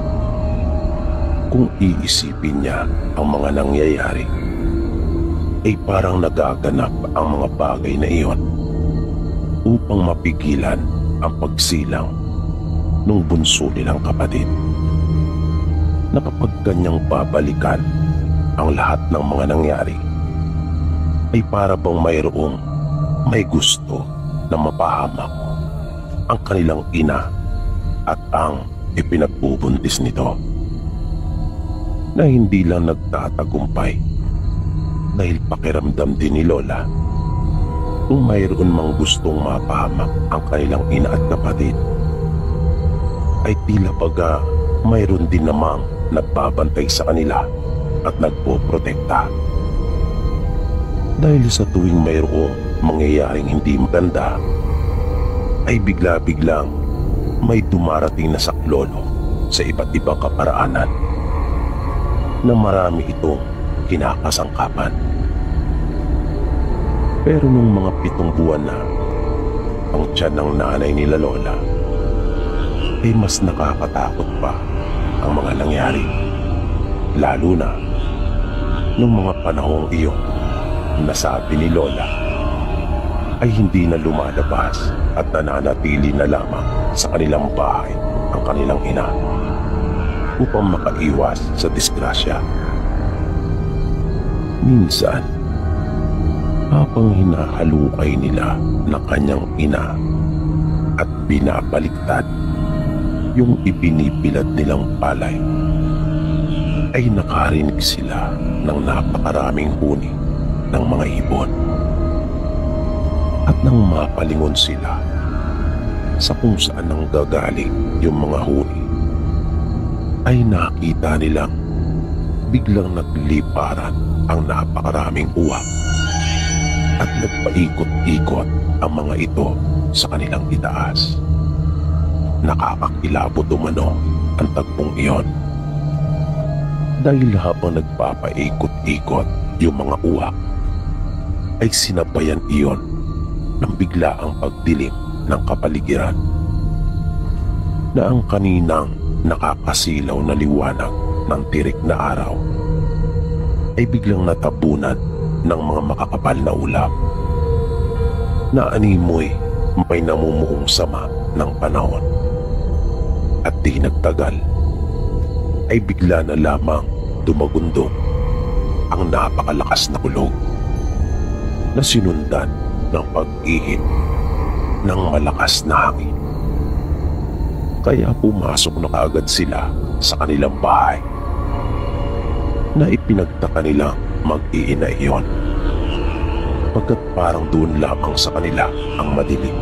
kung iisipin niya ang mga nangyayari, ay parang nagaganap ang mga bagay na iyon upang mapigilan ang pagsilang ng bunso nilang kapatid. Na kapag kanyang babalikan ang lahat ng mga nangyari, ay para bang may gusto na mapahamak ang kanilang ina at ang ipinagbubuntis nito, na hindi lang nagtatagumpay dahil pakiramdam din ni Lola kung mayroon mang gustong mapahamak ang kanilang ina at kapatid, ay tila baga mayroon din namang nagbabantay sa kanila at nagpoprotekta. Dahil sa tuwing mayroong mangyayaring hindi maganda, ay bigla-biglang may dumarating na saklolo sa iba't ibang kaparaanan na marami itong kinakasangkapan. Pero nung mga 7 buwan na ang tiyan ng nanay nila Lola, ay mas nakakatakot pa ang mga nangyari, lalo na nung mga panahong iyon na sabi ni Lola ay hindi na lumalabas at nananatili na lamang sa kanilang bahay ang kanilang ina upang makaiwas sa disgrasya. Minsan, habang hinahalukay nila ng kanyang ina at binabaliktad yung ibinibilad nilang palay, ay nakarinig sila ng napakaraming huni ng mga ibon. At nang mapalingon sila sa kung saan nang gagaling yung mga huni, ay nakita nilang biglang nagliparan ang napakaraming uwak at nagpaikot-ikot ang mga ito sa kanilang itaas. Nakakakilabot umano ang tagpong iyon, dahil habang nagpapaikot-ikot yung mga uwak, ay sinabayan iyon ng biglaang pagdilim ng kapaligiran, na ang kaninang nakakasilaw na liwanag ng tirik na araw ay biglang natabunan ng mga makakapal na ulap na animoy may namumuong sama ng panahon. At di nagtagal ay bigla na lamang dumagundong ang napakalakas na kulog na sinundan ng pag-ihip ng malakas na hangin. Kaya pumasok na kaagad sila sa kanilang bahay, na ipinagtaka nilang mag-iina iyon, pagkat parang doon lamang sa kanila ang madilim,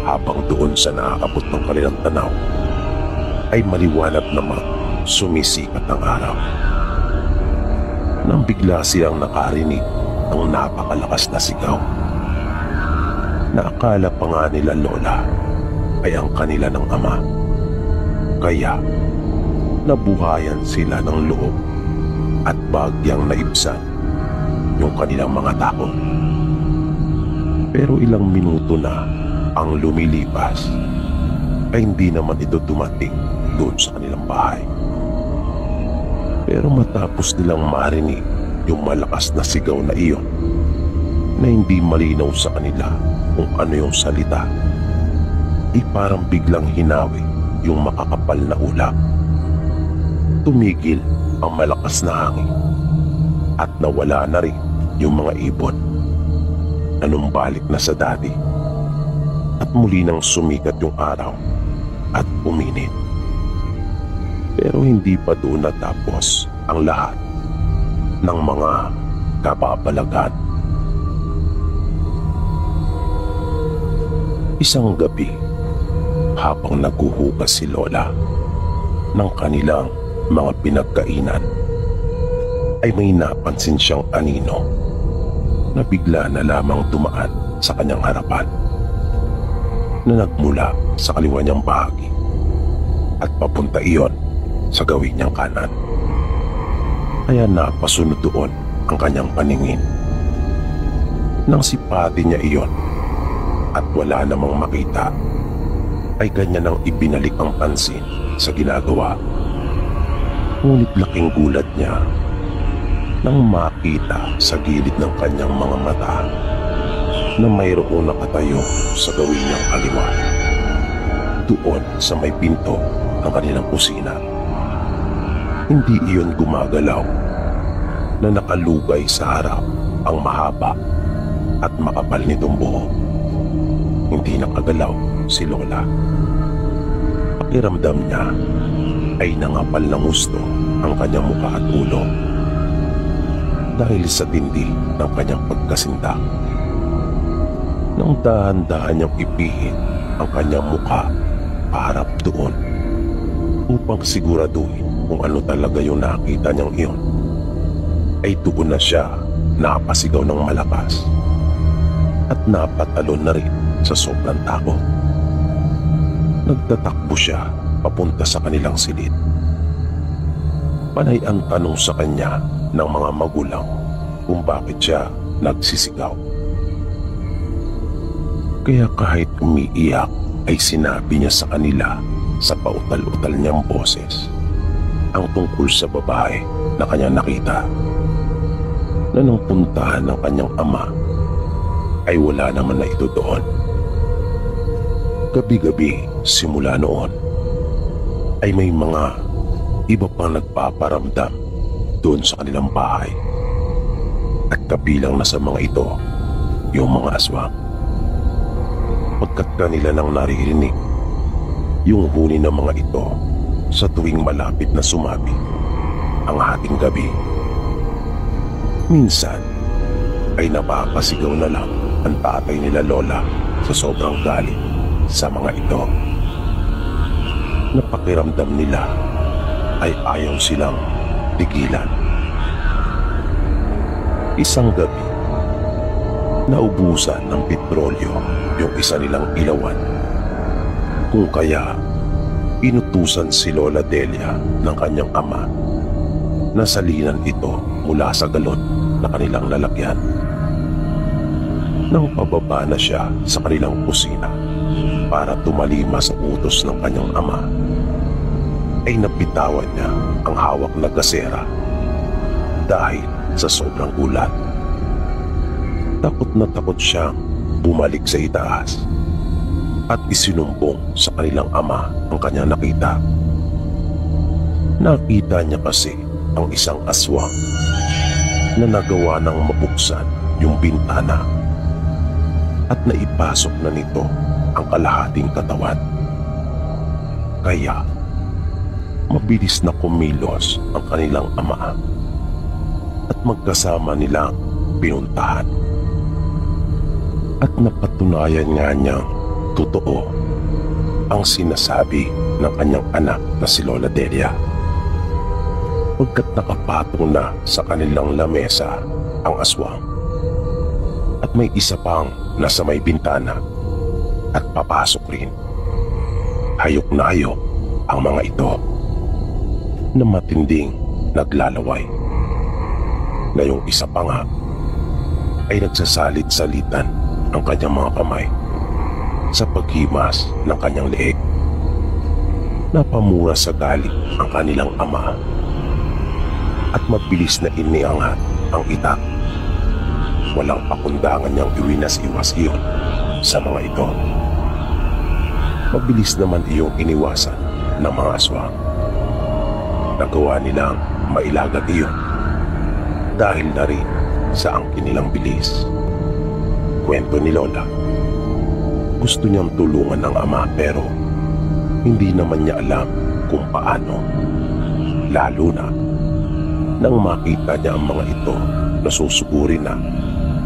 habang doon sa naaabot ng kanilang tanaw ay maliwanag namang sumisikat ang araw. Nang bigla silang nakarinig ng napakalakas na sigaw, na akala pa nga nila Lola ay ang kanila ng ama. Kaya nabuhayan sila ng loob at bagyang naibsan yung kanilang mga takot. Pero ilang minuto na ang lumilipas, ay hindi naman ito dumating doon sa kanilang bahay. Pero matapos nilang marinig yung malakas na sigaw na iyon, na hindi malinaw sa kanila kung ano yung salita, ay parang biglang hinawi yung makakapal na ulap. Tumigil ang malakas na hangin at nawala na rin yung mga ibon na numbalik na sa dati, at muli nang sumikat yung araw at uminit. Pero hindi pa doon natapos ang lahat ng mga kababalagan. Isang gabi, habang naghuhugas si Lola ng kanilang mga pinagkainan, ay may napansin siyang anino na bigla na lamang dumaan sa kanyang harapan, na nagmula sa kaliwa niyang bahagi at papunta iyon sa gawin niyang kanan. Kaya napasunod doon ang kanyang paningin. Nang sipati niya iyon at wala namang makita, ay kanya nang ibinalik ang pansin sa ginagawa. Ngunit laking gulat niya nang makita sa gilid ng kanyang mga mata na mayroon nakatayo sa gawin niyang kaliwa, doon sa may pinto ng kanilang kusina. Hindi iyon gumagalaw, na nakalugay sa harap ang mahaba at makapal nitong buhok. Hindi nakagalaw si Lola. Pakiramdam niya ay nangapal ng gusto ang kanyang mukha at ulo dahil sa tindi ng kanyang pagkasinta. Nang dahan-dahan niyang ipihit ang kanyang mukha paharap doon upang siguraduhin kung ano talaga yung nakita niyang iyon, ay doon na siya napasigaw ng malakas at napatalon na rin sa sobrang takot. Nagtatakbo siya papunta sa kanilang silid. Panay ang tanong sa kanya ng mga magulang kung bakit siya nagsisigaw. Kaya kahit umiiyak ay sinabi niya sa kanila sa pautal-utal niyang boses ang tungkol sa babae na kanya nakita, na nang puntahan ng kanyang ama ay wala naman na ito doon. Gabi-gabi simula noon ay may mga iba pang nagpaparamdam doon sa kanilang bahay, at kabilang na sa mga ito yung mga aswang. Pagkat kanila nang naririnig yung huni ng mga ito sa tuwing malapit na sumabi ang hating gabi. Minsan ay napapasigaw na lang ang tatay nila Lola sa sobrang galit sa mga ito. Napakiramdam nila ay ayaw silang tigilan. Isang gabi, naubusan ng petrolyo yung isa nilang ilawan, kung kaya inutusan si Lola Delia ng kanyang ama na salinan ito mula sa galon na kanilang lalagyan. Nang pababa na siya sa kanilang kusina para tumalima sa utos ng kanyang ama, ay napitawan niya ang hawak na gasera dahil sa sobrang gulat. Takot na takot siyang bumalik sa itaas at isinumbong sa kanilang ama ang kanyang nakita. Nakita niya kasi ang isang aswang na nagawa ng mabuksan yung bintana at naipasok na nito ang kalahating katawan. Kaya mabilis na kumilos ang kanilang ama at magkasama nilang pinuntahan. At napatunayan nga niyang totoo ang sinasabi ng kanyang anak na si Lola Delia, pagkat nakapatong na sa kanilang lamesa ang aswang at may isa pang nasa may bintana at papasok rin. Hayok na hayok ang mga ito na matinding naglalaway, na yung isa pa nga ay nagsasalit-salitan ang kanyang mga kamay sa paghimas ng kanyang leeg. Napamura sa galit ang kanilang ama at mabilis na iniangat ang itak. Walang pakundangan niyang iwinas-iwas iyon sa mga ito. Mabilis naman iyong iniwasan ng mga aswang. Nagawa nilang mailagat iyon dahil na rin sa angkin nilang bilis. Kwento ni Lola, gusto niyang tulungan ng ama pero hindi naman niya alam kung paano, lalo na nang makita niya ang mga ito na susuguri na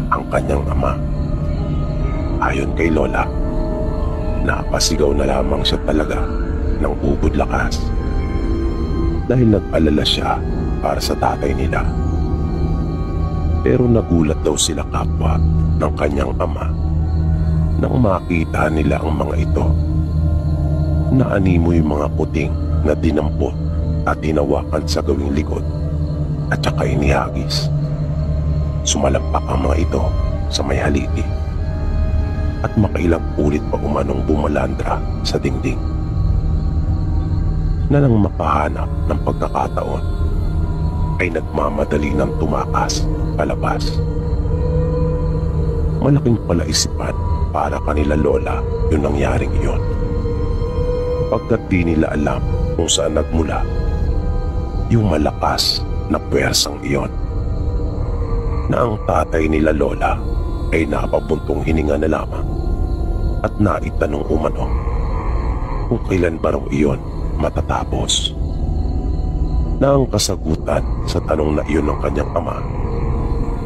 ang kanyang ama. Ayon kay Lola, napasigaw na lamang siya talaga ng ubod lakas dahil nag-alala siya para sa tatay nila. Pero nagulat daw sila kapwa ng kanyang ama nang makita nila ang mga ito. Naanimoy mga puting na dinampot at hinawakan sa gawing likod at saka inihagis. Sumalampak ang mga ito sa may haligi. at makailang ulit pa umanong bumalandra sa dingding. Na nang makahanap ng pagkakataon ay nagmamadali ng tumakas palabas. Malaking palaisipan para kanila lola yung nangyaring iyon, pagkat di nila alam kung saan nagmula yung malakas na puwersang iyon, na ang tatay nila lola ay napabuntong hininga na lamang at naitanong umano kung kailan ba raw iyon matatapos, na ang kasagutan sa tanong na iyon ng kanyang ama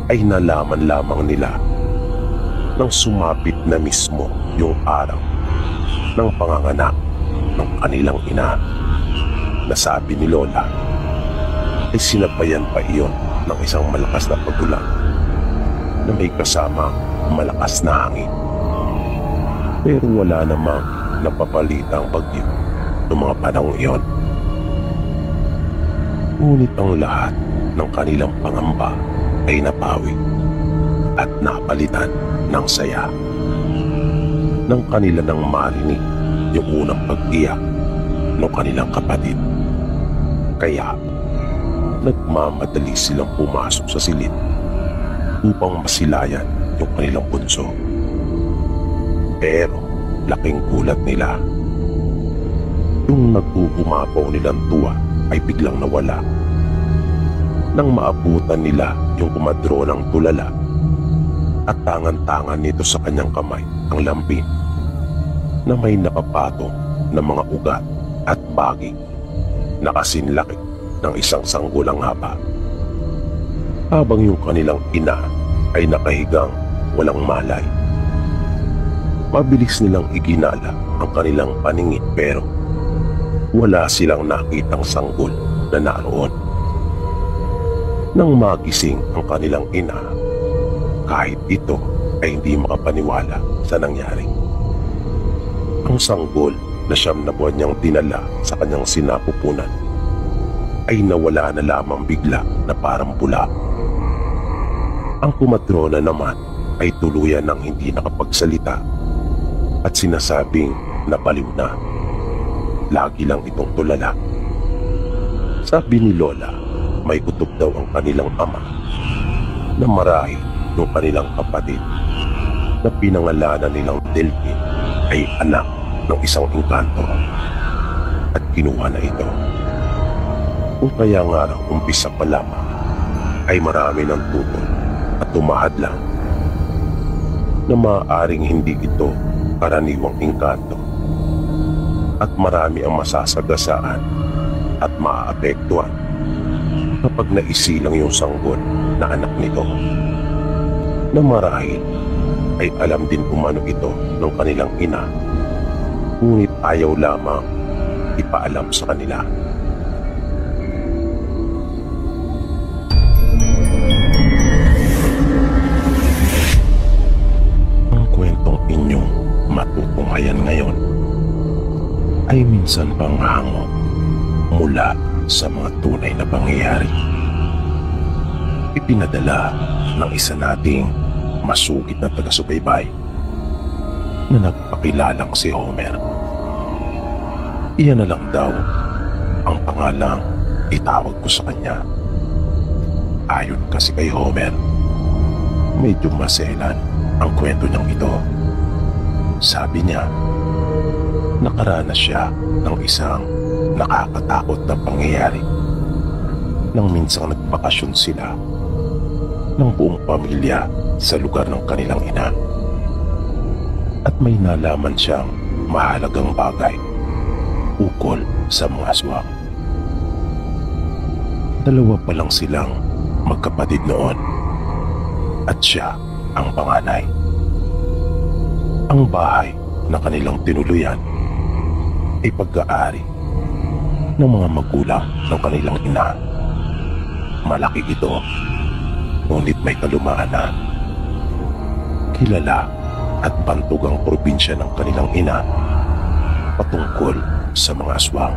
ay nalaman lamang nila nang sumapit na mismo yung araw ng panganganak ng kanilang ina, na sabi ni lola ay sinabayan pa iyon ng isang malakas na pagulan na may kasamang malakas na hangin. Pero wala namang napapalitang bagyo noong mga panahong iyon. Ngunit ang lahat ng kanilang pangamba ay napawi at napalitan ng saya nang kanila nang marinig yung unang pag-iyak ng kanilang kapatid. Kaya nagmamadali silang pumasok sa silid upang masilayan yung kanilang bunso. Pero laking gulat nila, yung nagbubumapaw nilang tuwa ay biglang nawala nang maabutan nila yung kumadro ng tulala at tangan-tangan nito sa kanyang kamay ang lambing na may nakapatong na mga ugat at baging na kasinlaki ng isang sanggulang haba, habang yung kanilang ina ay nakahigang walang malay. Mabilis nilang iginala ang kanilang paningin, pero wala silang nakitang sanggol na naroon. Nang magising ang kanilang ina, kahit ito ay hindi makapaniwala sa nangyari. Ang sanggol na 9 na buwan niyang dinala sa kanyang sinapupunan ay nawala na lamang bigla na parang bula. Ang kumadrona naman ay tuluyan ng hindi nakapagsalita at sinasabing nabaliw na. Lagi lang itong tulala. Sabi ni lola, may kutob daw ang kanilang ama na marahil yung kanilang kapatid na pinangalanan nilang Delphine ay anak ng isang engkanto at kinuha na ito. Kung kaya nga raw umpisa pa lamang ay marami ng tutol at tumahad lang na maaaring hindi ito karaniwang engkanto at marami ang masasagasaan at maaapektuhan kapag naisilang yung sanggol na anak nito, na marahil ay alam din umano ito ng kanilang ina, ngunit ayaw lamang ipaalam sa kanila. Ang kwentong inyong matutunghayan ngayon ay minsan pang hango mula sa mga tunay na pangyayari. Ipinadala ng isa nating masugid na taga-subaybay na nagpakilalang si Homer. Iyan na lang daw ang pangalang itawag ko sa kanya. Ayon kasi kay Homer, medyo maselan ang kwento niyang ito. Sabi niya, nakaranas siya ng isang nakakatakot na pangyayari nang minsang nagbakasyon sila ng buong pamilya sa lugar ng kanilang ina. At may nalaman siyang mahalagang bagay ukol sa mga aswang. 2 pa lang silang magkapatid noon at siya ang panganay. Ang bahay na kanilang tinuluyan ay pagkaari ng mga magulang ng kanilang ina. Malaki ito, ngunit may kalumaan na. Kilala at bantog ang probinsya ng kanilang ina patungkol sa mga aswang.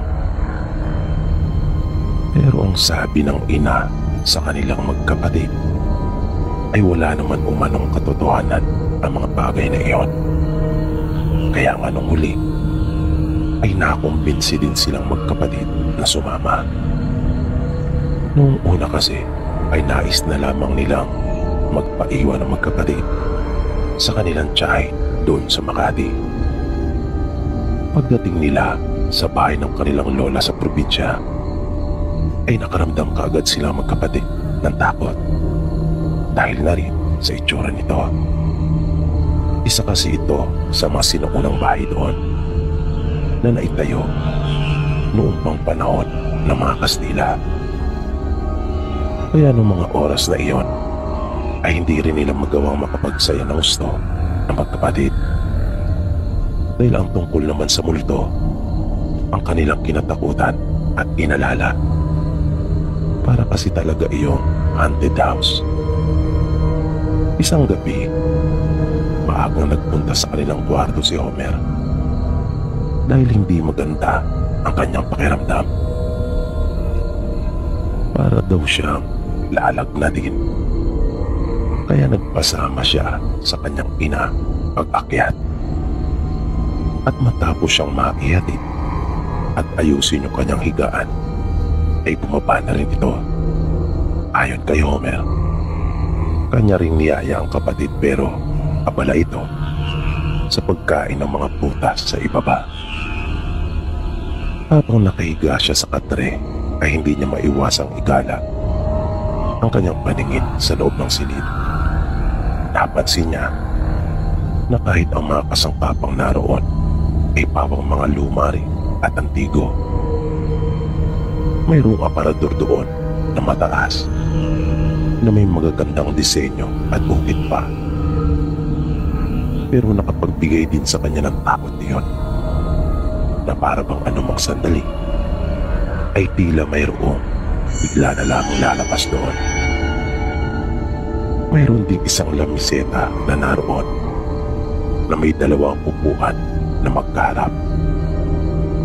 Pero ang sabi ng ina sa kanilang magkapatid ay wala naman umanong katotohanan ang mga bagay na iyon. Kaya nga nung huli ay nakumbinsi din silang magkapatid na sumama. Noong una kasi ay nais na lamang nilang magpaiwan ng magkapatid sa kanilang tiyahin doon sa Makati. Pagdating nila sa bahay ng kanilang lola sa probinsya, ay nakaramdam kaagad silang magkapatid ng takot dahil na rin sa itsura nito. Isa kasi ito sa mga sinuunang bahay doon na naitayo noong pang panahon ng mga Kastila. Kaya noong mga oras na iyon ay hindi rin nila magawang makapagsaya ng gusto ng magkapatid. Dahil ang tungkol naman sa multo ang kanilang kinatakutan at inalala. Para kasi talaga iyong haunted house. Isang gabi, maagang nagpunta sa kanilang kwarto si Homer dahil hindi maganda ang kanyang pakiramdam. Para daw siyang lalagnatin. Kaya nagpasama siya sa kanyang ina pag-akyat. At matapos siyang maihatid at ayusin yung kanyang higaan, ay bumaba na rin ito. Ayon kay Homer, kanya ring niyaya ang kapatid pero abala ito sa pagkain ng mga prutas sa ibaba. Habang nakahiga siya sa katre ay hindi niya maiwasang igala ang kanyang paningin sa loob ng silid. Napansin niya na kahit ang mga kasangkapang naroon ay pawang mga lumari at antigo. Mayroong aparador doon na mataas na may magagandang disenyo at ukit pa. Pero nakapagbigay din sa kanya ng takot niyon na para bang anumang sandali ay tila mayroong bigla na lamang lalabas doon. Mayroon din isang lamiseta na naroon na may dalawang upuan na magkaharap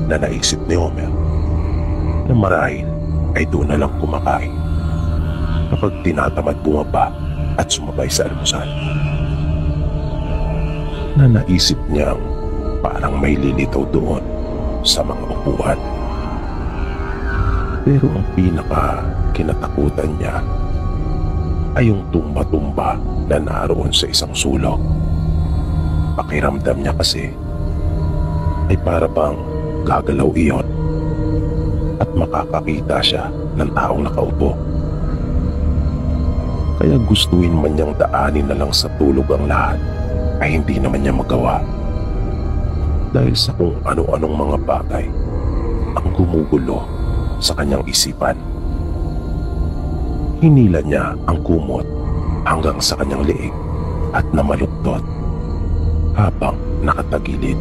na naisip ni Homer na marahil ay doon na lang kumakain kapag tinatamad bumaba at sumabay sa almusal. Na naisip niyang parang may lilitaw doon sa mga upuan. Pero ang pinaka kinatakutan niya ay yung tumba-tumba na naroon sa isang sulok. Pakiramdam niya kasi ay para bang gagalaw iyon at makakakita siya ng taong nakaupo. Kaya gustuin man niyang daanin na lang sa tulog ang lahat ay hindi naman niya magawa dahil sa kung ano-anong mga bagay ang gumugulo sa kanyang isipan. Hinila niya ang kumot hanggang sa kanyang leeg at namaluktot habang nakatagilid.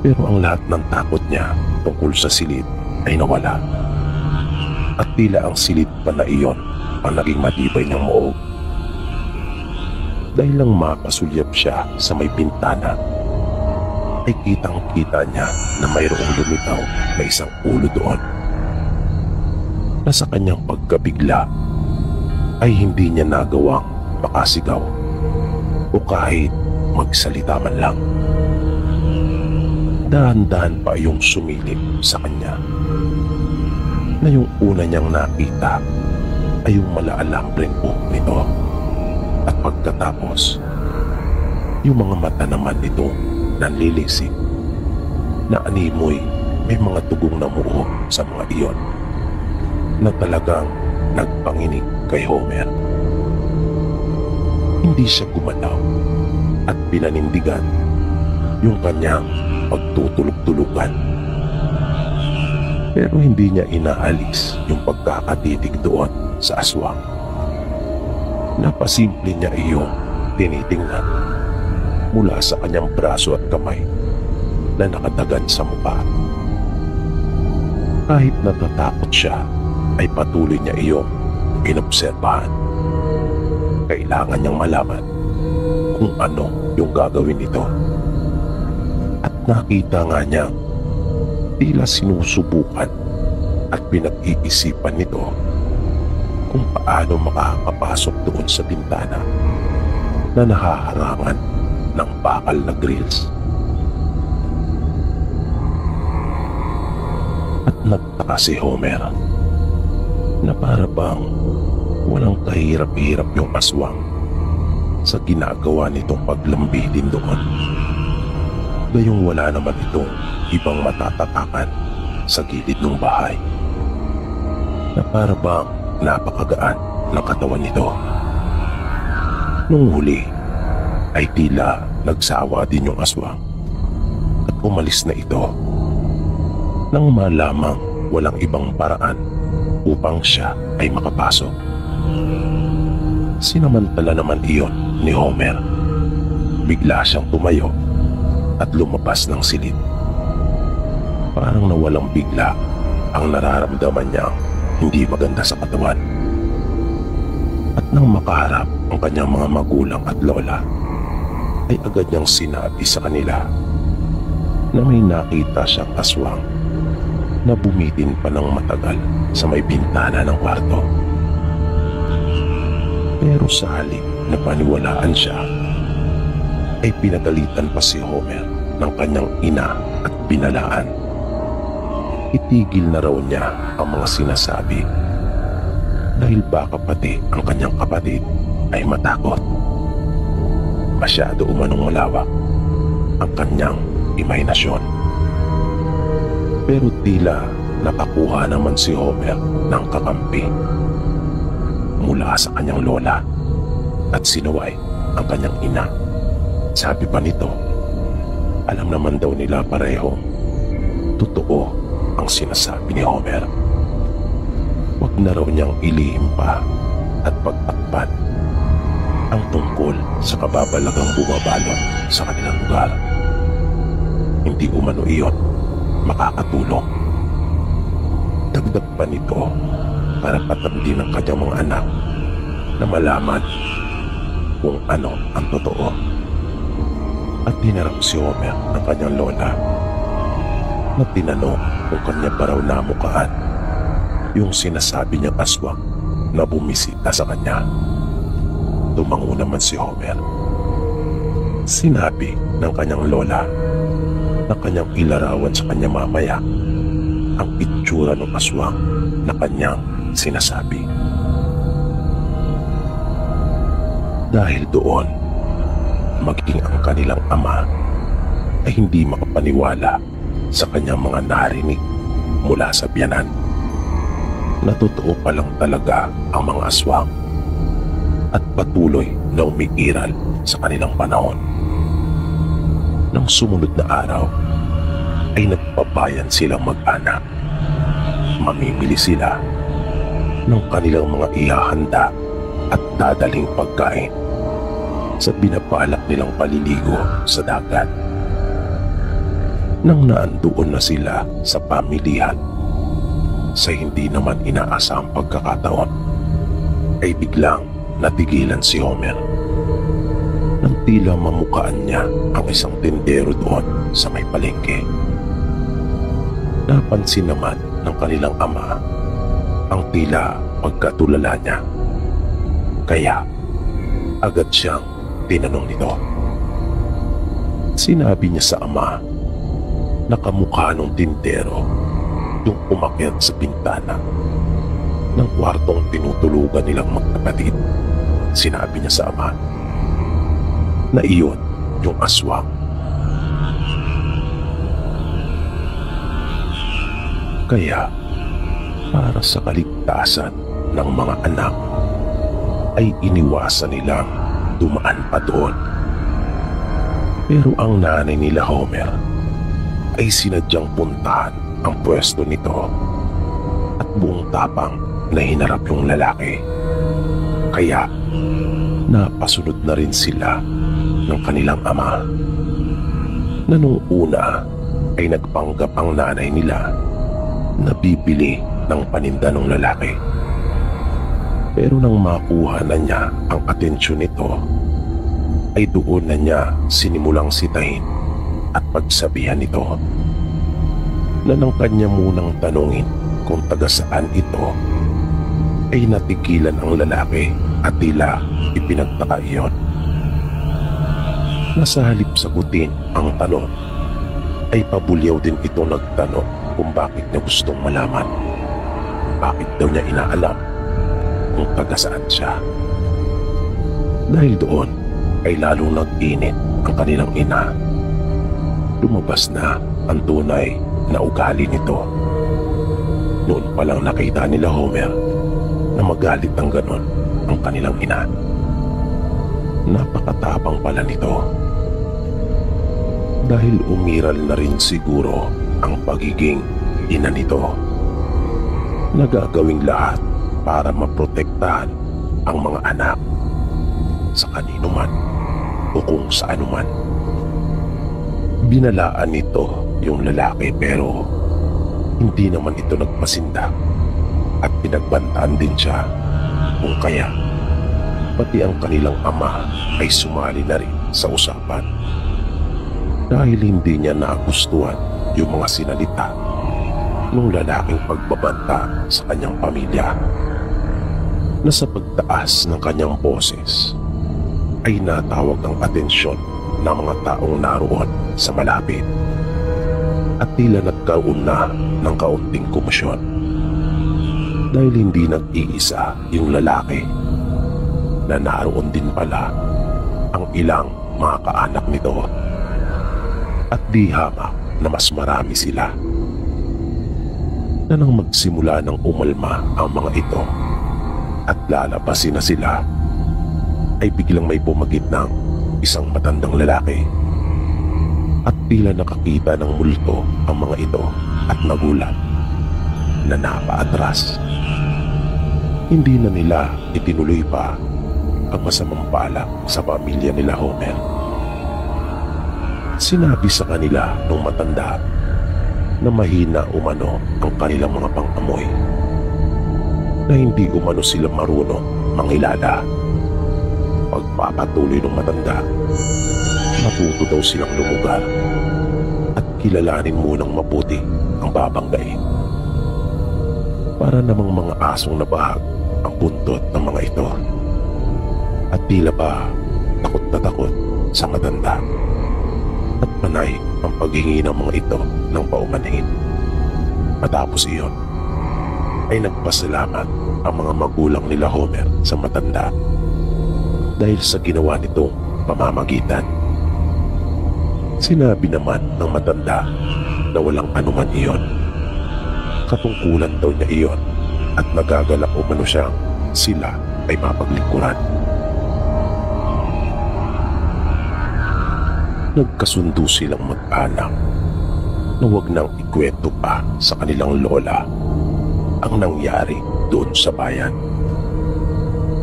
Pero ang lahat ng takot niya tungkol sa silid ay nawala. At tila ang silid pa na iyon ang naging matibay niyang muog. Dahil lang makasulyap siya sa may bintana, ay kitang-kita niya na mayroong lumitaw na isang ulo doon. Na sa kanyang pagkabigla ay hindi niya nagawang makasigaw o kahit magsalita man lang. Dahan-dahan pa yung sumilip sa kanya na yung una niyang nakita ay yung malaalambreng buhok nito at pagkatapos yung mga mata naman nito nanlilisik na animoy may mga tugong namuo sa mga iyon na talagang nagpanginig kay Homer. Hindi siya gumalaw at pinanindigan yung kanyang pagtutulog-tulugan. Pero hindi niya inaalis yung pagkakatitig doon sa aswang. Napasimple niya iyong tinitingnan mula sa kanyang braso at kamay na nakadagan sa mukha. Kahit natatakot siya, ay patuloy niya iyong inobserbahan. Kailangan niyang malaman kung ano yung gagawin nito. At nakita nga niya tila sinusubukan at pinag-iisipan nito kung paano makakapasok doon sa bintana na nahaharangan ng bakal na grills. At nagtaka si Homer na para bang walang kahirap-hirap yung aswang sa ginagawa nitong paglambitin doon. Gayong wala naman itong ibang matatatakan sa gilid ng bahay, na para bang napakagaan ng katawan nito. Nung huli ay tila nagsawa din yung aswang at umalis na ito nang malamang walang ibang paraan upang siya ay makapasok. Sinamantala naman iyon ni Homer. Bigla siyang tumayo at lumabas ng silid. Parang nawalang bigla ang nararamdaman niyang hindi maganda sa katawan. At nang makaharap ang kanyang mga magulang at lola, ay agad niyang sinabi sa kanila na may nakita siyang aswang na bumitin pa ng matagal sa may bintana ng kwarto. Pero sa halip na paniwalaan siya, ay pinagalitan pa si Homer ng kanyang ina at binalaan. Itigil na raw niya ang mga sinasabi dahil baka pati ang kanyang kapatid ay matakot. Masyado umanong malawak ang kanyang imahinasyon. Pero tila nakakuha naman si Homer ng kakampi mula sa kanyang lola at sinuway ang kanyang ina. Sabi pa nito, alam naman daw nila parehong totoo ang sinasabi ni Homer. Huwag na raw niyang ilihim pa at pagtakpan ang tungkol sa kababalagang bumabalot sa kanilang lugar. Hindi umano iyon makakatulong. Dagdag pa nito para patandi ng kanyang mga anak na malaman kung ano ang totoo. At hinarap si Homer ng kanyang lola na tinanong kung kanya pa raw namukaan yung sinasabi niyang aswang na bumisita sa kanya. Tumango naman si Homer. Sinabi ng kanyang lola na kanyang ilarawan sa kanya mamaya ang itsura ng aswang na kanyang sinasabi. Dahil doon, maging ang kanilang ama ay hindi makapaniwala sa kanyang mga narinig mula sa biyanan na totoo pa lang talaga ang mga aswang at patuloy na umiiral sa kanilang panahon. Nang sumunod na araw ay nagpabayan silang mag-anak. Mamimili sila ng kanilang mga ihahanda at dadaling pagkain sa binabalak nilang paliligo sa dagat. Nang naandoon na sila sa pamilihan, sa hindi naman inaasahang pagkakataon, ay biglang natigilan si Homer nang tila mamukaan niya ang isang tindero doon sa may palengke. Napansin naman ng kanilang ama ang tila pagkatulala niya. Kaya agad siyang tinanong nito. Sinabi niya sa ama na kamukha ng tindero yung umakyat sa bintana ng kwartong tinutulugan nilang magkapatid. Sinabi niya sa ama na iyon yung aswang. Kaya para sa kaligtasan ng mga anak ay iniwasan nilang dumaan pa doon. Pero ang nanay nila Homer ay sinadyang puntahan ang pwesto nito at buong tapang na hinarap yung lalaki. Kaya napasunod na rin sila ng kanilang ama na nung una ay nagpanggap ang nanay nila na bibili ng paninda ng lalaki. Pero nang makuha na niya ang atensyon nito, ay doon na niya sinimulang sitahin at pagsabihan nito na nang kanya munang tanungin kung taga saan ito, ay natigilan ang lalaki at tila ipinagtaka iyon. na sa halip sagutin ang tanong, ay pabulyaw din ito nagtanong kung bakit niya gustong malaman. Bakit daw niya inaalam kung taga saan siya. Dahil doon ay lalong nag-init ang kanilang ina. Lumabas na ang tunay na ugali nito. Noon palang nakita nila Homer na magalit ng ganon ang kanilang ina. Napakatapang pala nito. Dahil umiral na rin siguro ang pagiging ina nito. Nagagawing lahat para maprotektahan ang mga anak sa kanino man o kung saan man. Binalaan nito yung lalaki pero hindi naman ito nagpasindak at pinagbantaan din siya kung kaya pati ang kanilang ama ay sumali na rin sa usapan dahil hindi niya nagustuhan yung mga sinalita ng lalaking pagbabanta sa kanyang pamilya na sa pagtaas ng kanyang boses ay natawag ang atensyon ng mga taong naroon sa malapit at tila nagkaroon na ng kaunting komosyon dahil hindi nag-iisa yung lalaki na naroon din pala ang ilang mga kaanak nito at di hamak na mas marami sila. Na nang magsimula ng umalma ang mga ito at lalabasin na sila ay biglang may bumagit ng isang matandang lalaki at tila nakakita ng multo ang mga ito at nagulat na napaatras. Hindi na nila itinuloy pa ang masamang balak sa pamilya nila Homer. Sinabi sa kanila nung matanda na mahina umano ang kanilang mga pang-amoy, na hindi umano sila marunong mangilala. Pagpapatuloy ng matanda, matuto daw silang lumugar at kilalanin munang mabuti ang babanggain. Para namang mga asong nabahag ang buntot ng mga ito at tila ba takot na takot sa matanda at panay ang paghingi ng mga ito ng paumanhin. Matapos iyon ay nagpasalamat ang mga magulang nila Homer sa matanda dahil sa ginawa nitong pamamagitan. Sinabi naman ng matanda na walang anuman iyon. Katungkulan daw niya iyon at nagagalak umano siyang sila ay mapaglingkuran. Nagkasundo silang mag-anak na huwag nang ikwento pa sa kanilang lola ang nangyari doon sa bayan.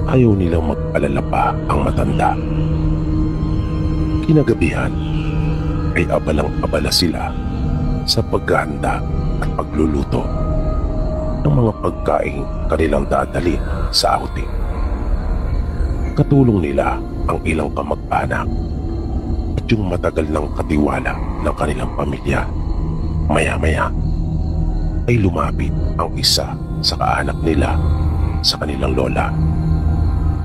Ayaw nilang mag-alala pa ang matanda. Kinagabihan ay abalang-abala sila sa paghahanda at pagluluto ng mga pagkain kanilang dadalhin sa outing. Katulong nila ang ilang kamag-anak at yung matagal ng katiwala ng kanilang pamilya. Maya-maya ay lumapit ang isa sa kaanak nila sa kanilang lola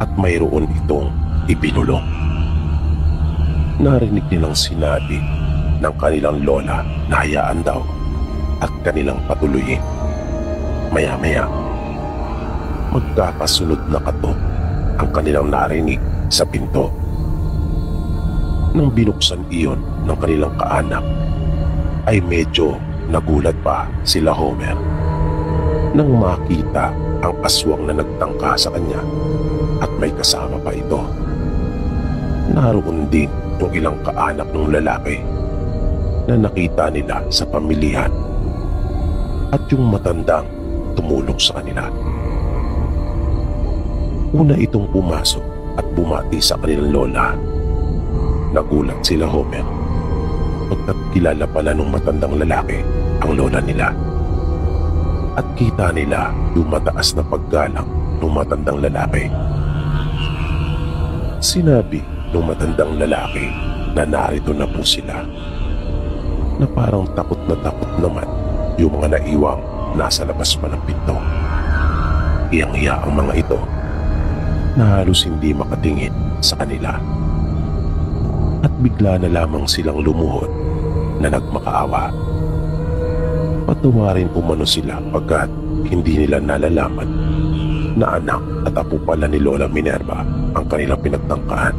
at mayroon itong ibinulong. Narinig nilang sinabi ng kanilang lola na hayaan daw at kanilang patuloyin. Maya-maya, magkakasunod na katok ang kanilang narinig sa pinto. Nang binuksan iyon ng kanilang kaanak, ay medyo nagulat pa sila Homer nang makita ang aswang na nagtangka sa kanya at may kasama pa ito. Naroon din yung ilang kaanak ng lalaki na nakita nila sa pamilihan at yung matandang tumulong sa kanila. Una itong pumasok at bumati sa kanilang lola. Nagulat sila Homer pagkat kilala pala nung matandang lalaki ang lola nila. At kita nila yung mataas na paggalang ng matandang lalaki. Sinabi ng matandang lalaki na narito na po sila, na parang takot naman yung mga naiwang nasa labas pa ng pinto. Iyang-iya ang mga ito na halos hindi makatingin sa kanila. at bigla na lamang silang lumuhod na nagmakaawa. Patawarin umano sila pagkat hindi nila nalalaman na anak at apo pala ni Lola Minerva ang kanilang pinagtangkaan.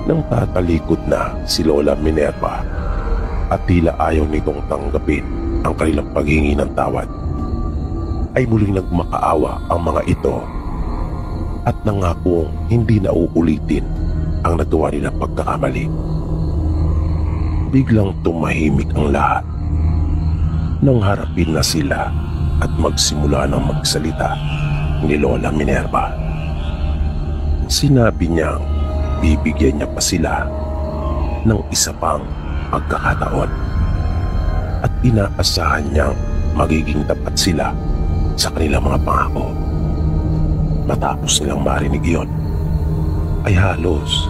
Nang tatalikod na si Lola Minerva at tila ayaw nitong tanggapin ang kanilang paghingi ng tawad, ay muling nagmakaawa ang mga ito at nangakong hindi na uulitin ang nagawa nilang pagkakamali. Biglang tumahimik ang lahat nang harapin na sila at magsimula ng magsalita ni Lola Minerva. Sinabi niyang bibigyan niya pa sila ng isa pang pagkakataon at inaasahan niyang magiging tapat sila sa kanilang mga pangako. Matapos nilang marinig iyon, ay halos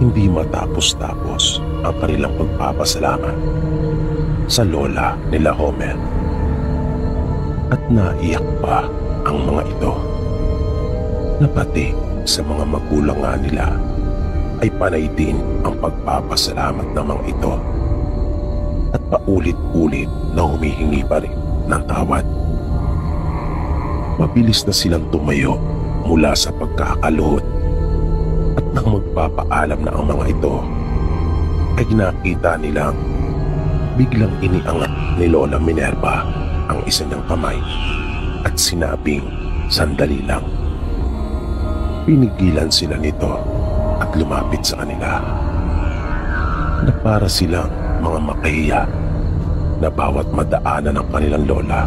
hindi matapos-tapos ang kanilang pagpapasalamat sa lola nila Homer. At naiyak pa ang mga ito na pati sa mga magulang nga nila ay panay din ang pagpapasalamat ng mga ito at paulit-ulit na humihingi pa rin ng tawad. Mabilis na silang tumayo mula sa pagkakaluhod at nang magpapaalam na ang mga ito ay nakita nilang biglang iniangat ni Lola Minerva ang isa niyang kamay at sinabing sandali lang. Pinigilan sila nito at lumapit sa kanila na para silang mga makahiya na bawat madaanan ng kanilang lola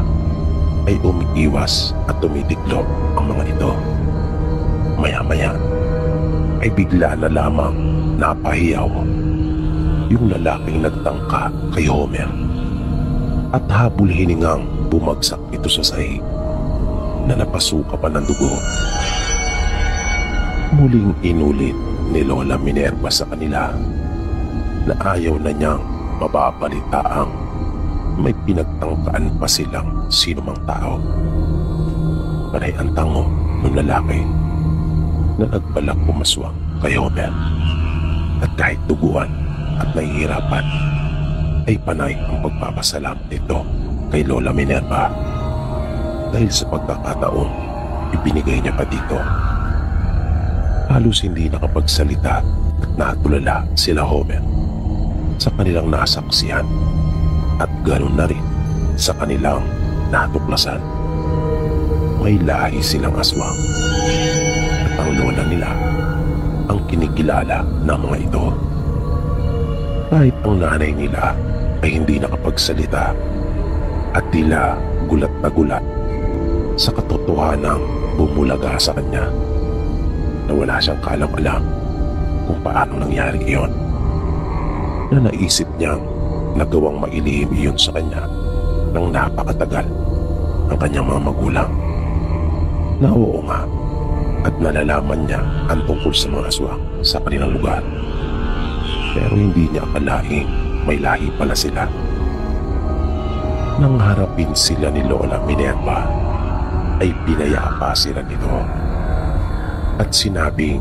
ay umiiwas at tumitiklop ang mga ito. Maya-maya ay bigla na lamang napahiyaw yung lalaking nagtangka kay Homer at habol hiningang bumagsak ito sa sahig na napasuka pa ng dugo. Muling inulit ni Lola Minerva sa kanila na ayaw na niyang mababalitaang may pinagtangkaan pa silang sinumang tao. Panay ang tango ng lalaki na nagbalak pumaswang kay Homer at kahit duguan at nahihirapan ay panay ang pagpapasalamat nito kay Lola Minerva dahil sa pagkakataong ibinigay niya pa dito. Halos hindi nakapagsalita at natulala sila Homer sa kanilang nasaksihan at ganoon na rin sa kanilang natuklasan. May lahi silang aswang at ang lola nila ang kinikilala ng mga ito. Kahit ang nanay nila ay hindi nakapagsalita at tila gulat na gulat sa katotohanang bumulaga sa kanya na wala siyang kalam-alam kung paano nangyari iyon, na naisip niyang nagawang mailihim iyon sa kanya ng napakatagal ang kanyang mga magulang. Na oo nga, at nalalaman niya ang tungkol sa mga aswang sa kanilang lugar, pero hindi niya akalaing may lahi pala sila. Nang harapin sila ni Lola Minerva ay pinayapa sila nito at sinabing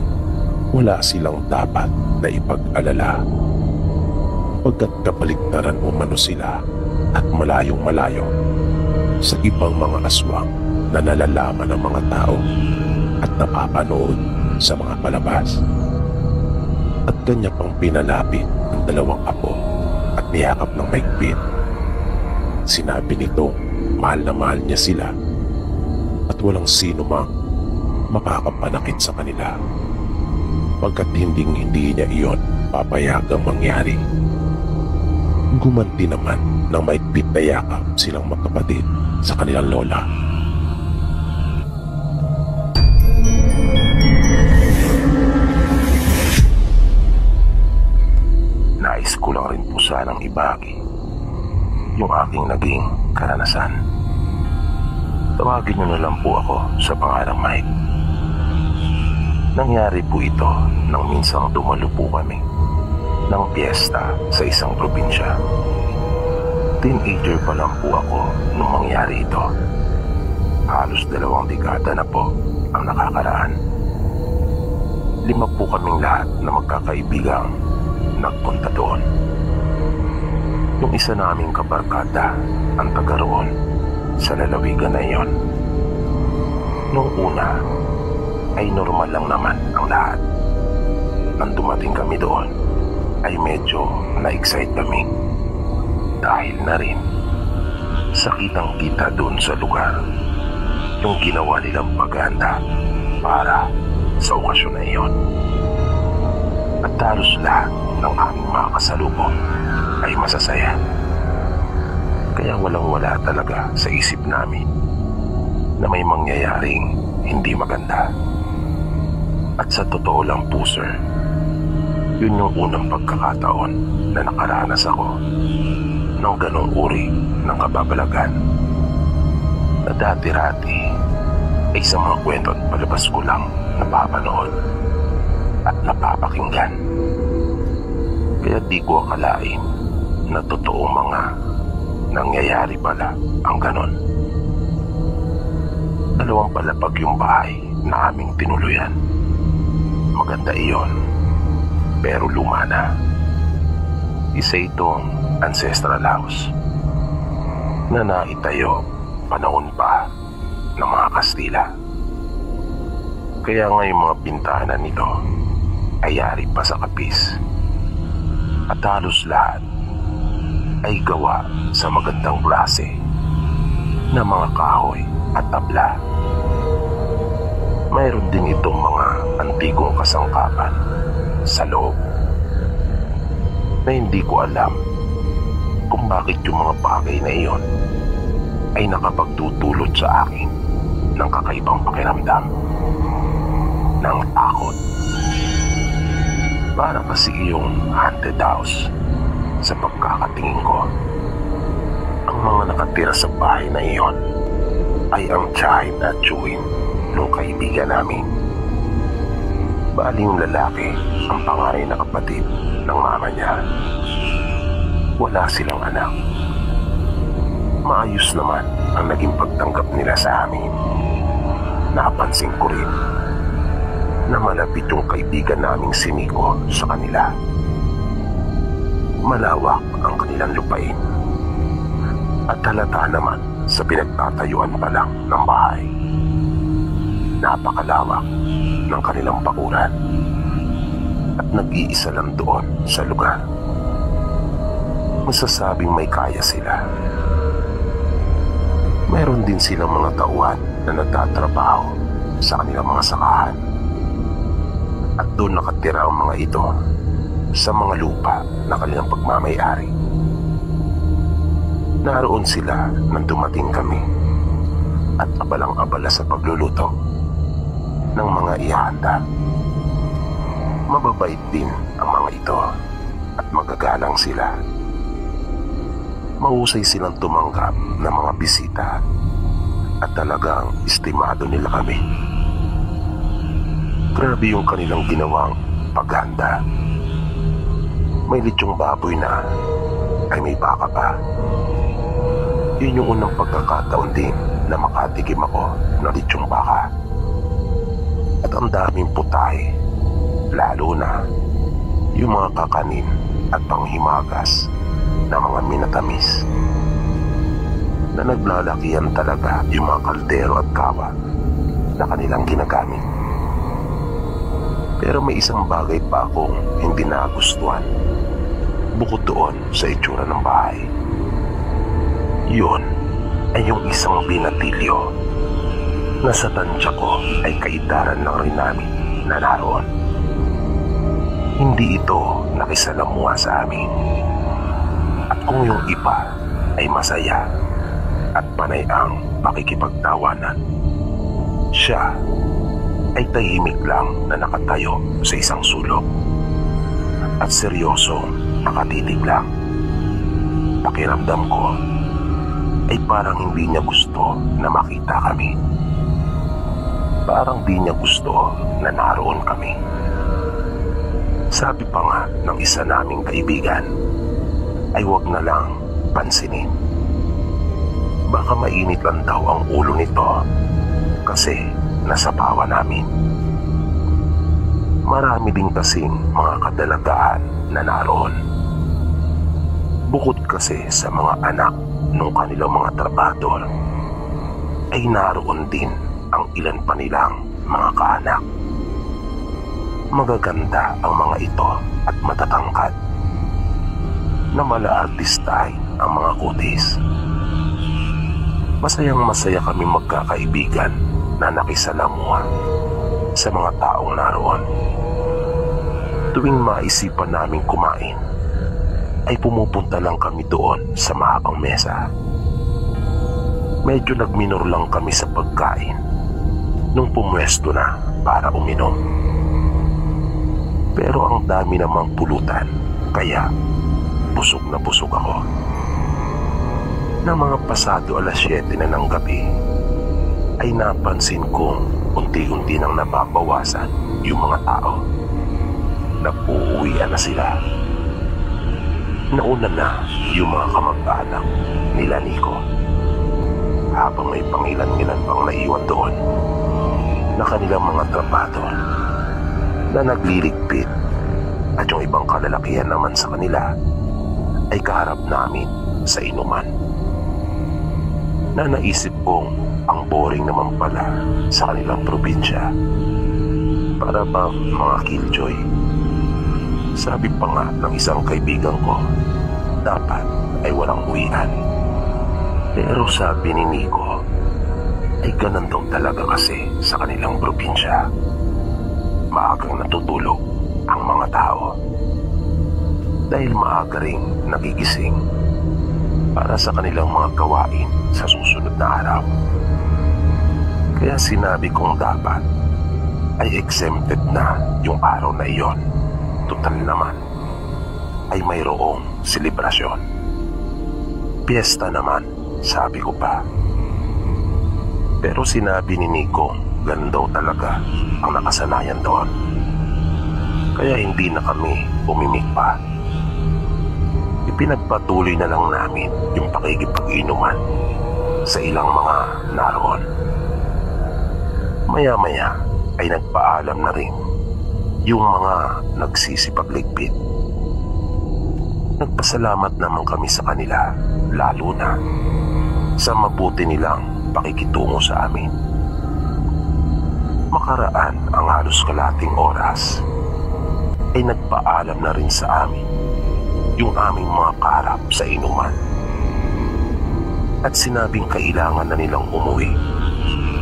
wala silang dapat na ipag-alala pagkat kabaligtaran umano sila at malayong malayo sa ibang mga aswang na nalalaman ng mga tao at napapanood sa mga palabas. At kanya pang pinalapit ang dalawang apo at niyakap ng maigpit. Sinabi nito mahal na mahal niya sila at walang sino mang makakapanakit sa kanila pagkat hindi niya iyon papayagang mangyari. Gumanti naman ng maigpit na yakap silang magkapatid sa kanilang lola. Nais ko lang rin po sanang ibahagi yung aking naging karanasan. Tawagin niyo na lang po ako sa pangalang Mike. Nangyari po ito nang minsang dumalo po kami ng piyesta sa isang probinsya. Teenager pa lang po ako nung mangyari ito. Halos 2 dekada na po ang nakakaraan. 5 po kaming lahat na magkakaibigang nagpunta doon. Yung isa naming kabarkada ang taga roon sa lalawigan na iyon. Noong una ay normal lang naman ang lahat. Nang dumating kami doon ay medyo na-excite kami dahil na rin sa kitang-kita doon sa lugar yung ginawa nilang paghahanda para sa okasyon na iyon. At halos lahat ng aming mga kasalubong ay masasaya. Kaya walang-wala talaga sa isip namin na may mangyayaring hindi maganda. At sa totoo lang po, sir, yun yung unang pagkakataon na nakaranas ako ng ganong uri ng kababalagan na dati-rati ay sa mga kwento at palabas ko lang napapanood at napapakinggan. Kaya di ko akalain na totoo mga nangyayari pala ang ganon. 2 palapag yung bahay na aming tinuluyan. Maganda iyon, pero luma na. Isa itong ancestral house na naitayo panahon pa ng mga Kastila. Kaya ngayong mga bintana nito ay yari pa sa kapis. At halos lahat ay gawa sa magandang klase na mga kahoy at tabla. Mayroon din itong mga antigong kasangkapan sa loob na hindi ko alam kung bakit yung mga bagay na iyon ay nakapagtutulot sa akin ng kakaibang pakiramdam, ng takot. Para kasi yung haunted house sa pagkakatingin ko. Ang mga nakatira sa bahay na iyon ay ang tiyahin at tiyuhin ng kaibigan namin. Baling lalaki ang panganay na kapatid ng mama niya. Wala silang anak. Maayos naman ang naging pagtanggap nila sa amin. Napansin ko rin na malapit yung kaibigan naming si Nico sa kanila. Malawak ang kanilang lupain at halata naman sa pinagtatayuan pa lang ng bahay. Napakalawak ng kanilang bakuran at nag-iisa lang doon sa lugar. Masasabing may kaya sila. Mayroon din silang mga tauhan na nagtatrabaho sa kanilang mga sakahan. At doon nakatira ang mga ito sa mga lupa na kanilang pagmamay-ari. Naroon sila nang dumating kami at abalang-abala sa pagluluto ng mga ihanda. Mababait din ang mga ito at magagalang sila. Mahusay silang tumanggap ng mga bisita at talagang estimado nila kami. Grabe yung kanilang ginawang paghanda. May lechong baboy na ay may baka pa. Yun yung unang pagkakataon din na makatikim ako ng lechong baka. At ang daming putahe, lalo na yung mga kakanin at panghimagas na mga minatamis. Na naglalakihan talaga yung mga kaldero at kawa na kanilang ginagamit. Pero may isang bagay pa akong hindi nagustuhan bukod doon sa itsura ng bahay. Yun ay yung isang binatilyo na sa tansya ko ay kaidaran lang rin namin na naroon. Hindi ito nakisalamuha sa amin. At kung yung iba ay masaya at panay ang makikipagtawanan, siya ay tahimik lang na nakatayo sa isang sulok at seryoso nakatitig lang. Pakiramdam ko ay parang hindi niya gusto na makita kami. Parang di niya gusto na naroon kami. Sabi pa nga ng isa naming kaibigan ay wag na lang pansinin. Baka mainit lang daw ang ulo nito kasi nasapawan namin. Marami din kasing mga kadalagaan na naroon. Bukod kasi sa mga anak ng kanilang mga trabador, ay naroon din ang ilan pa nilang mga kaanak. Magaganda ang mga ito at matatangkad, na mala-artistay ang mga kutis. Masayang-masaya kami magkakaibigan na nakisalamuha sa mga taong naroon. Tuwing maisipan naming kumain, ay pumupunta lang kami doon sa mahabang mesa. Medyo nagminor lang kami sa pagkain nung pumwesto na para uminom. Pero ang dami namang pulutan, kaya busog na busog ako. Na mga pasado 7:00 na ng gabi, ay napansin kong unti-unti nang nababawasan yung mga tao. Nag-uuwian na sila. Nauna na yung mga kamag-anak nila Nico, habang may pangilan-ilan pang naiwan doon na kanilang mga trabador na nagliligpit, at yung ibang kalalakihan naman sa kanila ay kaharap namin sa inuman. Na naisip kong ang boring naman pala sa kanilang probinsya. Para ba mga killjoy? Sabi pa nga ng isang kaibigan ko, dapat ay walang uwian. Pero sabi ni Nico, ay ganun daw talaga kasi sa kanilang probinsya. Maagang natutulog ang mga tao dahil maaga ring nagigising para sa kanilang mga gawain sa susunod na araw. Kaya sinabi kong dapat ay exempted na yung araw na iyon. Total naman ay mayroong selebrasyon. Piyesta naman, sabi ko pa. Pero sinabi ni Nico, ganun daw talaga ang nakasanayan doon. Kaya hindi na kami umimik pa. Ipinagpatuloy na lang namin yung pakikipag-inuman sa ilang mga naroon. Maya-maya ay nagpaalam na rin yung mga nagsisipagligpit. Nagpasalamat naman kami sa kanila, lalo na sa mabuti nilang pakikitungo sa amin. Makaraan ang halos kalating oras, ay nagpaalam na rin sa amin yung aming mga kaharap sa inuman. At sinabing kailangan na nilang umuwi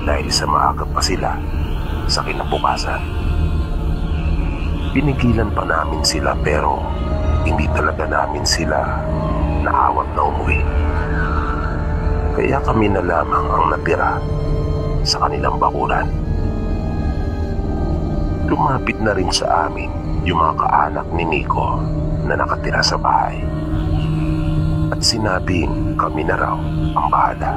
dahil sa maaga pa sila sa kinabukasan. Pinigilan pa namin sila pero hindi talaga namin sila naawat na umuwi. Kaya kami na lamang ang natira sa kanilang bakuran. Lumapit na rin sa amin yung mga kaanak ni Nico na nakatira sa bahay. At sinabing kami na raw ang bahala,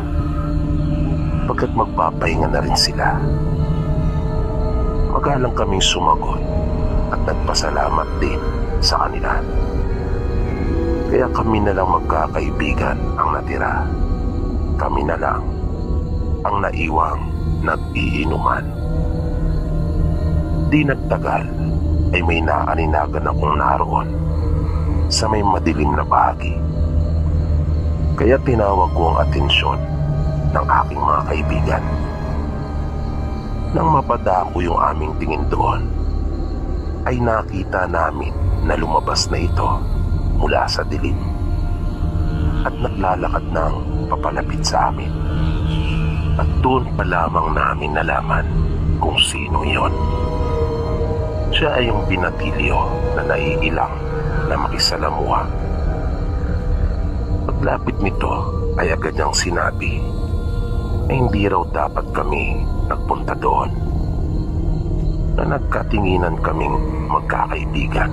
pagkat magpapahinga na rin sila. Magalang kaming sumagot at nagpasalamat din sa kanila. Kaya kami na lang magkakaibigan ang natira. Kami na lang ang naiwang nag-iinuman. Di nagtagal ay may naaninagan akong naroon sa may madilim na bahagi. Kaya tinawag ko ang atensyon ng aking mga kaibigan. Nang mapadako yung aming tingin doon, ay nakita namin na lumabas na ito mula sa dilim at naglalakad ng papalapit sa amin. At doon pa lamang namin nalaman kung sino iyon. Siya ay yung binatilyo na naiilang na makisalamuha. Paglapit nito ay agad niyang sinabi na hindi raw dapat kami nagpunta doon, na nagkatinginan kaming magkakaibigan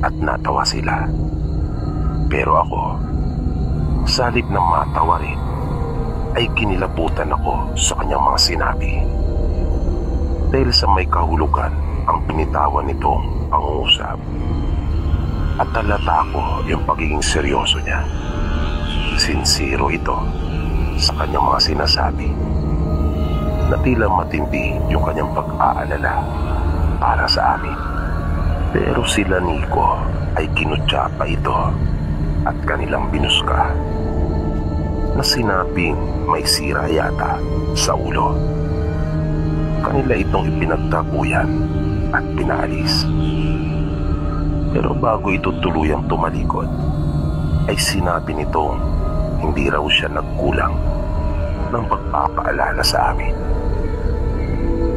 at natawa sila. Pero ako, sa halip na matawa rin, ay kinilabutan ako sa kanyang mga sinabi. Dahil sa may kahulugan ang binitawan nitong pangungusap. At talata ko yung pagiging seryoso niya. Sincero ito sa kanyang mga sinasabi, na tila matindi yung kanyang pag-aalala para sa amin. Pero sila Nico ay kinutya pa ito at kanilang binuska na sinabing may sira yata sa ulo. Kanila itong ipinagtaguyan at pinaalis. Pero bago ito tuluyang tumalikod, ay sinabi nitong hindi raw siya nagkulang ng pagpapaalala sa amin.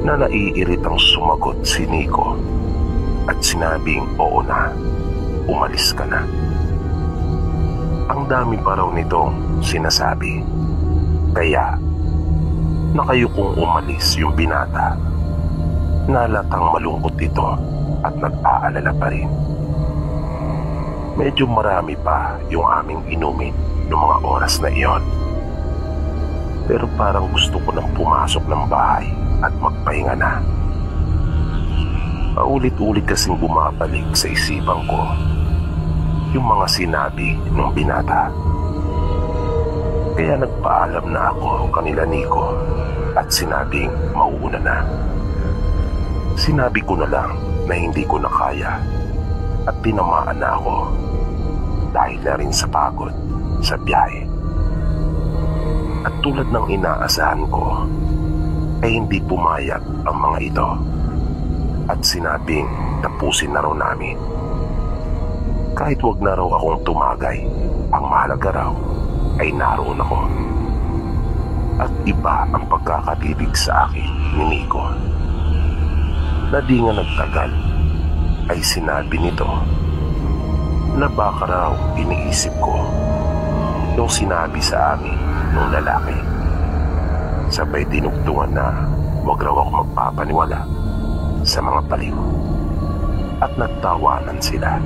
Na naiiritang sumagot si Nico at sinabing oo na, umalis ka na. Ang dami pa raw nitong sinasabi. Kaya nakayukong umalis yung binata. Nalatang malungkot ito at nag-aalala pa rin. Medyo marami pa yung aming inumin noong mga oras na iyon. Pero parang gusto ko nang pumasok ng bahay at magpahinga na. Paulit-ulit kasing bumabalik sa isipan ko yung mga sinabi ng binata. Kaya nagpaalam na ako kanila Nico at sinabing mauuna na. Sinabi ko na lang na hindi ko na kaya at tinamaan na ako dahil na rin sa pagod sa biyahe. At tulad ng inaasahan ko ay hindi pumayag ang mga ito at sinabing tapusin na raw namin. Kahit wag na raw akong tumagay, ang mahalaga raw ay naroon ako. At iba ang pagkakatitig sa akin ni Nico. Na di nga nagtagal ay sinabi nito na baka raw iniisip ko yung sinabi sa amin nung lalaki. Sabay dinugtungan na wag raw ako magpapaniwala sa mga baliw. At nagtawanan sila.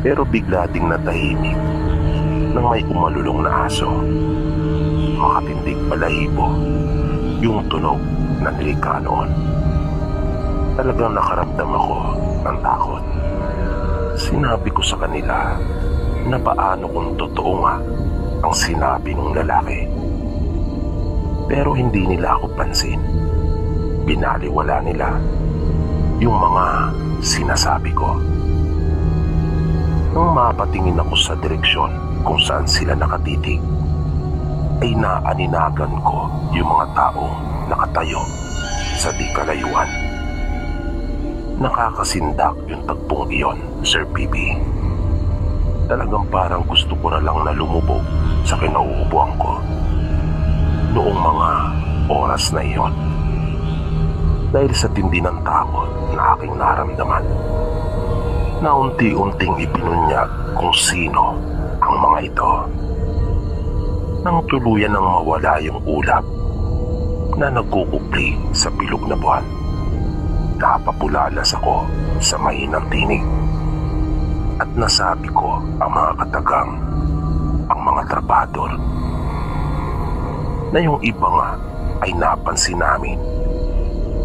Pero bigla ding natahimik nang may umalulong na aso. Makatindig balahibo yung tunog na nilika noon. Talagang nakaramdam ako ng takot. Sinabi ko sa kanila na paano kung totoo nga ang sinabi ng lalaki. Pero hindi nila ako pansin. Binaliwala nila yung mga sinasabi ko. Nung mapatingin ako sa direksyon kung saan sila nakatitig, ay naaninagan ko yung mga taong nakatayo sa di kalayuan. Nakakasindak yung tagpong iyon, Sir PB. Talagang parang gusto ko na lang na lumubog sa kinauupuan ko noong mga oras na iyon. Dahil sa tindi ng takot na aking naramdaman, na unti-unting ipinunyag kung sino ang mga ito. Nang tuluyan ng mawala yung ulap na nagkukupli sa bilog na buwan, napapulalas ako sa mahinang tinig at nasabi ko ang mga katagang, ang mga trabador, na yung iba nga ay napansin namin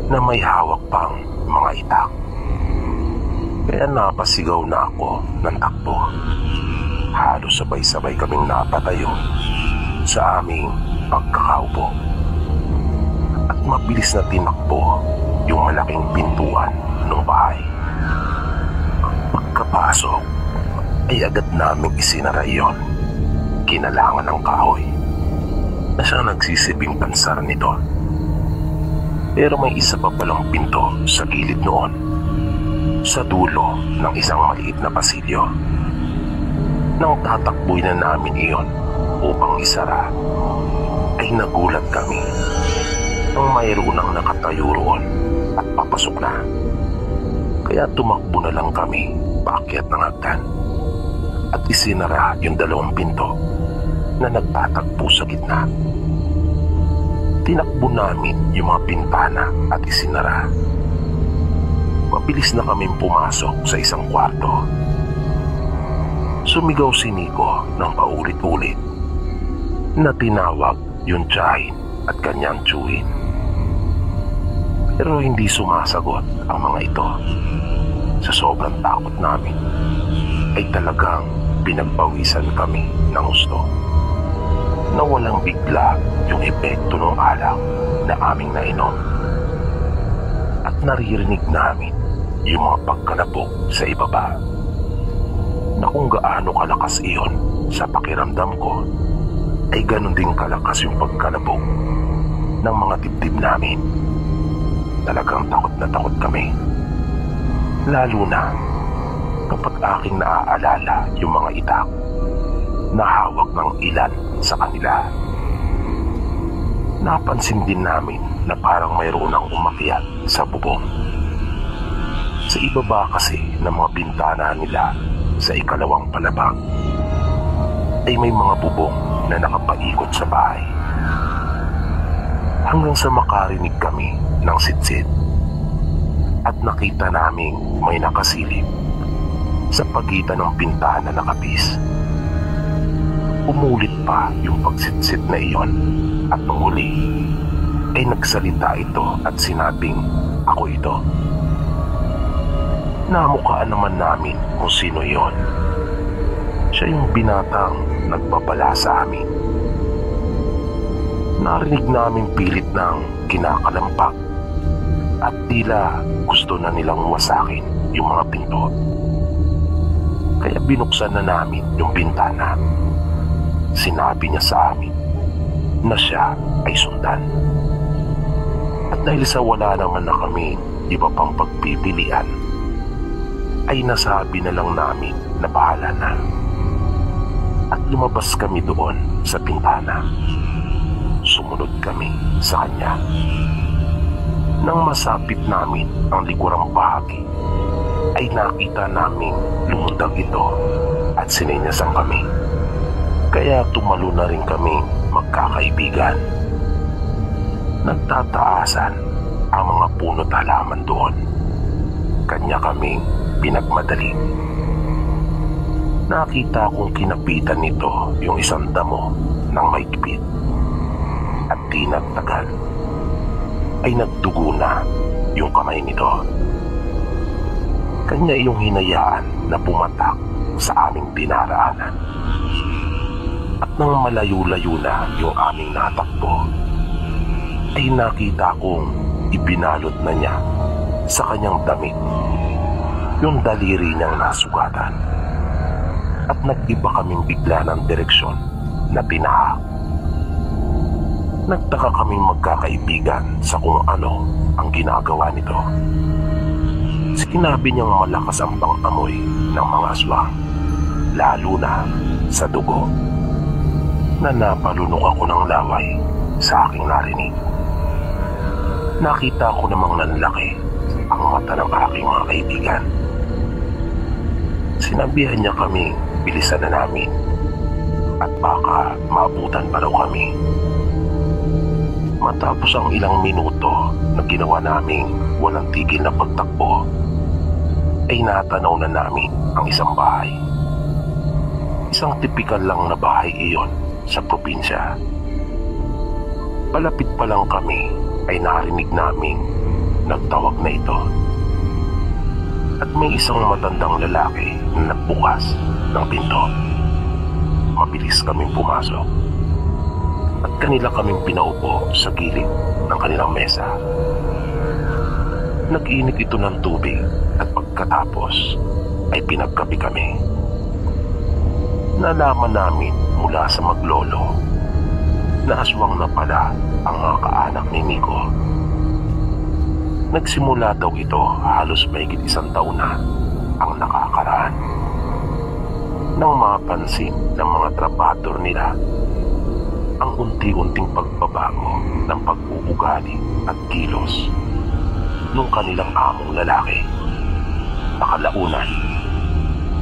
na may hawak pang mga itak. Kaya napasigaw na ako ng takbo. Halos sabay-sabay kaming napatayo sa aming pagkakaupo. At mabilis na tinakbo yung malaking pintuan ng bahay. Pagkapasok ay agad naming isinara iyon. Kinalangan ng kahoy na siyang nagsisibing pansar nito. Pero may isa pa palang pinto sa gilid noon, sa dulo ng isang maliit na pasilyo. Nang tatakboy na namin iyon upang isara, ay nagulat kami nang mayroon ang nakatayo roon at papasok na. Kaya tumakbo na lang kami paakyat ng hagdan at isinara yung dalawang pinto na nagtatagpo sa gitna. Tinakbo namin yung mga pintana at isinara. Mabilis na kaming pumasok sa isang kwarto. Sumigaw si Nico ng paulit-ulit na tinawag yung tiyahin at kanyang tiyuhin. Pero hindi sumasagot ang mga ito. Sa sobrang takot namin ay talagang pinagpawisan kami ng gusto. Na walang bigla yung epekto ng alak na aming nainom. At naririnig namin yung mga pagkalabog sa ibaba, na kung gaano kalakas iyon sa pakiramdam ko, ay ganun din kalakas yung pagkalabog ng mga dibdib namin. Talagang takot na takot kami, lalo na kapag aking naaalala yung mga itak na hawak ng ilan sa kanila. Napansin din namin na parang mayroon ang umakyat sa bubong. Sa ibaba kasi ng mga bintana nila sa ikalawang palapag ay may mga bubong na nakapaikot sa bahay. Hanggang sa makarinig kami ng sitsit at nakita naming may nakasilip sa pagitan ng bintana na kapis. Umulit pa yung pagsitsit na iyon at nung huli ay nagsalita ito at sinabing, "Ako ito." Namukhaan naman namin kung sino iyon. Siya yung binatang nagbabala sa amin. Narinig namin pilit ng kinakalampak at tila gusto na nilang wasakin yung mga pinto. Kaya binuksan na namin yung bintana. Sinabi niya sa amin na siya ay sundan. At dahil sa wala naman na kami iba pang pagpipilian, ay nasabi na lang namin na bahala na. At lumabas kami doon sa bintana. Sumunod kami sa kanya. Nang masapit namin ang likurang bahagi, ay nakita namin lumundag ito at sininyasan kami. Kaya tumalo na rin kami magkakaibigan. Nagtataasan ang mga puno't halaman doon. Kanya kaming pinagmadali. Nakita kong kinapitan nito yung isang damo ng mahigpit. At di nagtagal ay nagdugo na yung kamay nito. Kanya yung hinayaan na pumatak sa aming dinaraanan. At nang malayo-layo na yung aming natakbo, ay nakita kong ibinalot na niya sa kanyang damit yung daliri niyang nasugatan. At nag-iba kaming bigla ng direksyon na tinahak. Nagtaka kaming magkakaibigan sa kung ano ang ginagawa nito. Sinabi niyang malakas ang pang-amoy ng mga aswang, lalo na sa dugo. Na napalunok ako ng laway sa aking narinig. Nakita ko namang nanlaki ang mata ng aking mga kaibigan. Sinabihan niya kami bilisan na namin at baka maabutan pa daw kami. Matapos ang ilang minuto na ginawa naming walang tigil na pagtakbo, ay natanaw na namin ang isang bahay. Isang tipikal lang na bahay iyon sa probinsya. Palapit pa lang kami ay narinig naming nagtawag na ito. At may isang matandang lalaki na nagbukas ng pinto. Mabilis kaming pumasok. At kanila kaming pinaupo sa gilid ng kanilang mesa. Nag-init ito ng tubig at pagkatapos ay pinagkape kami. Nalaman namin mula sa maglolo na aswang na pala ang mga kaanak ni Nico. Nagsimula daw ito halos mahigit 1 taon na ang nakakaraan. Nang mapansin ng mga trabador nila ang unti-unting pagbabago ng pag-uugali at kilos nung kanilang among lalaki. Nakalaunan,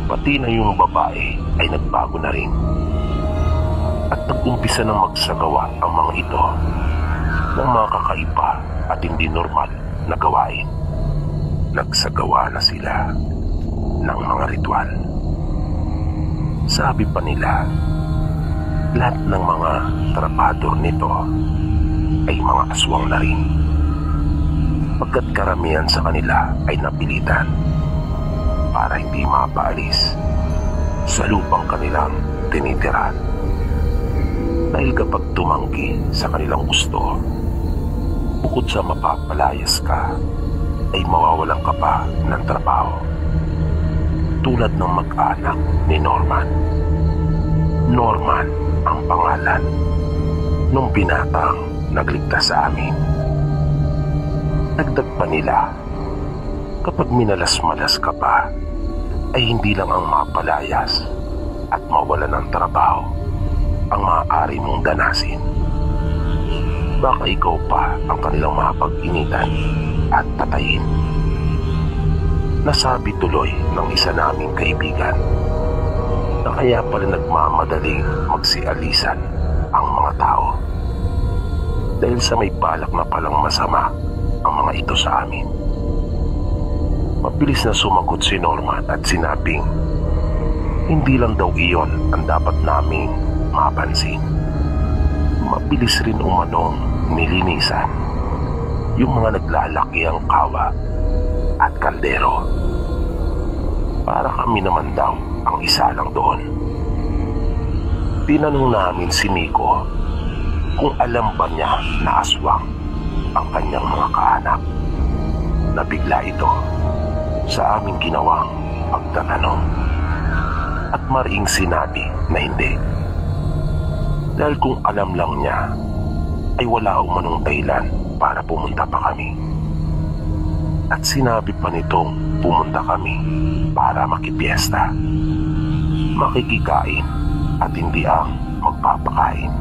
pati na yung babae ay nagbago na rin. At nag-umpisa ng magsagawa ang mga ito ng mga kakaiba at hindi normal na gawain. Nagsagawa na sila ng mga ritual. Sabi pa nila, lahat ng mga trabador nito ay mga aswang na rin. Pagkat karamihan sa kanila ay napilitan para hindi mapaalis sa lupang kanilang tinitiran. Dahil kapag tumanggi sa kanilang gusto, bukod sa mapapalayas ka, ay mawawalan ka pa ng trabaho. Tulad ng mag-anak ni Norman. Norman ang pangalan nung binatang nagligtas sa amin. Dagdag pa nila, kapag minalas-malas ka pa, ay hindi lang ang mapalayas at mawalan ng trabaho ang maaari mong danasin. Baka ikaw pa ang kanilang mapag-initan at patayin. Nasabi tuloy ng isa naming kaibigan na kaya pala nagmamadaling magsialisan ang mga tao dahil sa may balak na palang masama ang mga ito sa amin. Mabilis na sumagot si Norman at sinabing hindi lang daw iyon ang dapat naming mapansin. Mabilis rin umanong nilinisan yung mga naglalaki ang kawa at kaldero. Para kami naman daw ang isa lang doon. Tinanong namin si Nico kung alam ba niya na aswang ang kanyang mga kaanak. Nabigla ito sa aming ginawang pagtatanong at mariing sinabi na hindi. Dahil kung alam lang niya ay wala umanong dahilan para pumunta pa kami. At sinabi pa nitong pumunta kami para makipiesta, makikikain at hindi ang magpapakain.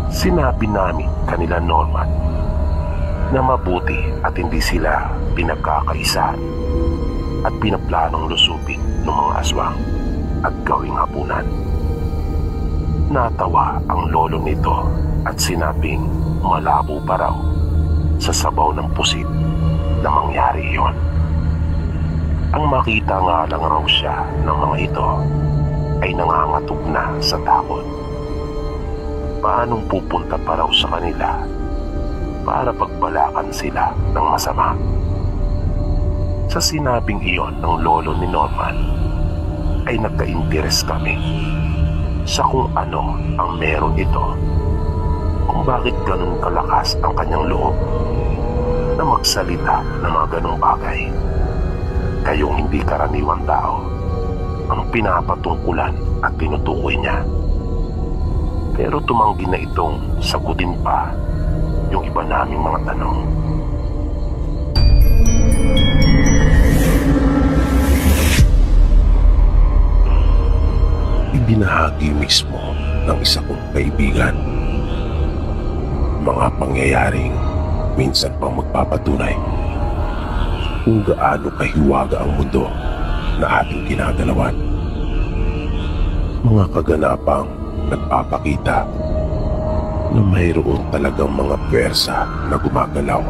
Sinabi namin kanila Norman na mabuti at hindi sila pinagkakaisa at pinaplanong lusupin ng mga aswang at gawing hapunan. Natawa ang lolo nito at sinabing malabo pa raw sa sabaw ng pusit na mangyari iyon. Ang makita nga lang raw siya ng mga ito ay nangangatog na sa takot. Paanong pupunta pa raw sa kanila para pagbalakan sila ng masama? Sa sinabing iyon ng lolo ni Norman ay nagka-interes kami sa kung ano ang meron ito, kung bakit ganun kalakas ang kanyang loob na magsalita ng mga ganung bagay. Kayong hindi karaniwang tao ang pinapatungkulan at tinutukoy niya. Pero tumanggi na itong sagutin pa yung iba naming mga tanong. Ibinahagi mismo ng isa kong kaibigan mga pangyayaring minsan pang magpapatunay kung gaano kahiwaga ang mundo na ating ginagalawan. Mga kaganapang nagpapakita na mayroon talagang mga pwersa na gumagalaw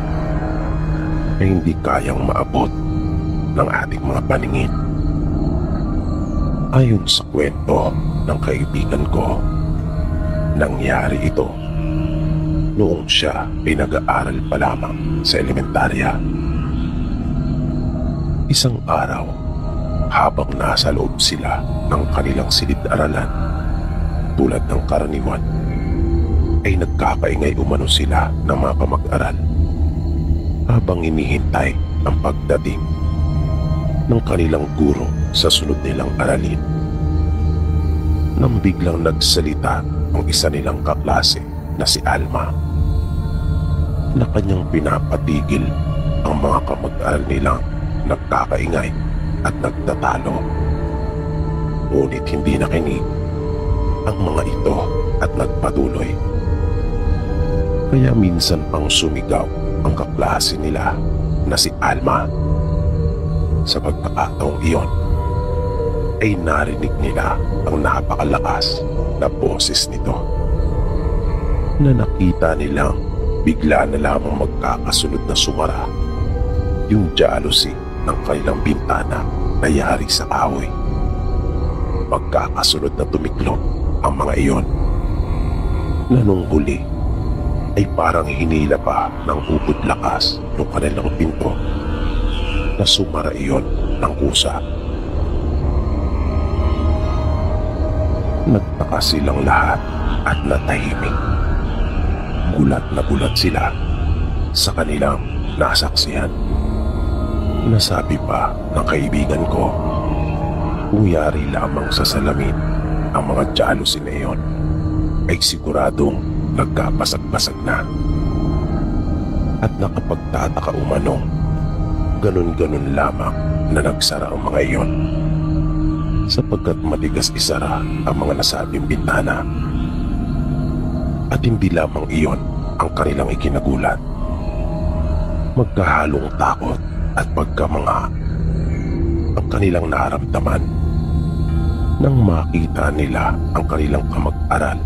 na hindi kayang maabot ng ating mga paningin. Ayon sa kwento ng kaibigan ko, nangyari ito noong siya ay nag-aaral pa lamang sa elementarya. Isang araw, habang nasa loob sila ng kanilang silid-aralan, tulad ng karaniwan, ay nagkakaingay umano sila ng mga kamag-aral habang inihintay ang pagdating ng kanilang guro sa sunod nilang aralin. Nang biglang nagsalita ang isa nilang kaklase na si Alma, na kanyang pinapatigil ang mga kamag-aral nilang nagkakaingay at nagtatalo. Ngunit hindi nakinig ang mga ito at nagpatuloy. Kaya minsan pang sumigaw ang kaklase nila na si Alma. Sa pagkakataong iyon ay narinig nila ang napakalakas na boses nito, na nakita nilang bigla na lamang magkakasunod na sumara yung jealousy ng kanilang bintana na yari sa kahoy. Magkakasunod na tumiklop ang mga iyon, na nung huli ay parang hinila pa ng ubod lakas ng kanilang pinto na sumara iyon ng kusa. Nagtaka silang lahat at natahimik. Gulat na gulat sila sa kanilang nasaksihan. Nasabi pa ng kaibigan ko, kung yari lamang sa salamin ang mga jealousy na iyon, ay siguradong nagkapasag-pasag na. At nakapagtataka umano, ganun-ganun lamang na nagsara ang mga iyon, sapagkat matigas isara ang mga nasabing bintana. At hindi lamang iyon ang kanilang ikinagulat. Magkahalong takot at pagkamanga ang kanilang naramdaman nang makita nila ang kanilang kamag-aral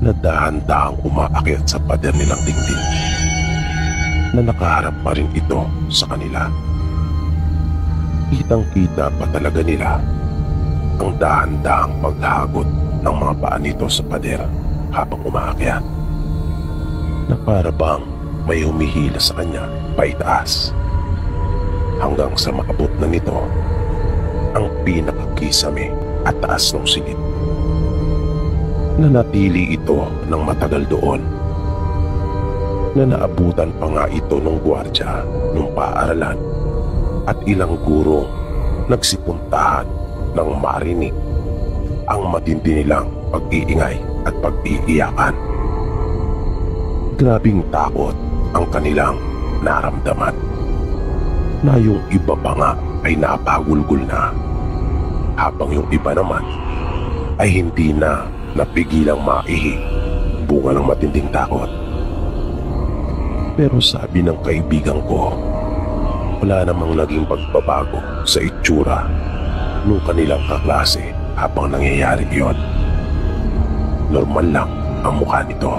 na dahan-dahang umaakyat sa pader nilang dingding, na nakaharap pa rin ito sa kanila. Kitang-kita pa talaga nila ang dahan-dahang paghagot ng mga paa nito sa pader habang umaakyat, na para bang may humihila sa kanya paitaas, hanggang sa maabot na nito ang pinakakisame at taas ng silid. Nanatili ito ng matagal doon, na naabutan pa nga ito ng gwardya ng paaralan at ilang guro nagsipuntahan ng marinig ang matindi nilang pag-iingay at pag-iiyakan. Grabing takot ang kanilang naramdaman, na yung iba pa nga ay napagulgol na, habang yung iba naman ay hindi na napigilang maihi bunga ng matinding takot. Pero sabi ng kaibigan ko, wala namang naging pagbabago sa itsura nung kanilang kaklase habang nangyayari iyon. Normal lang ang mukha nito,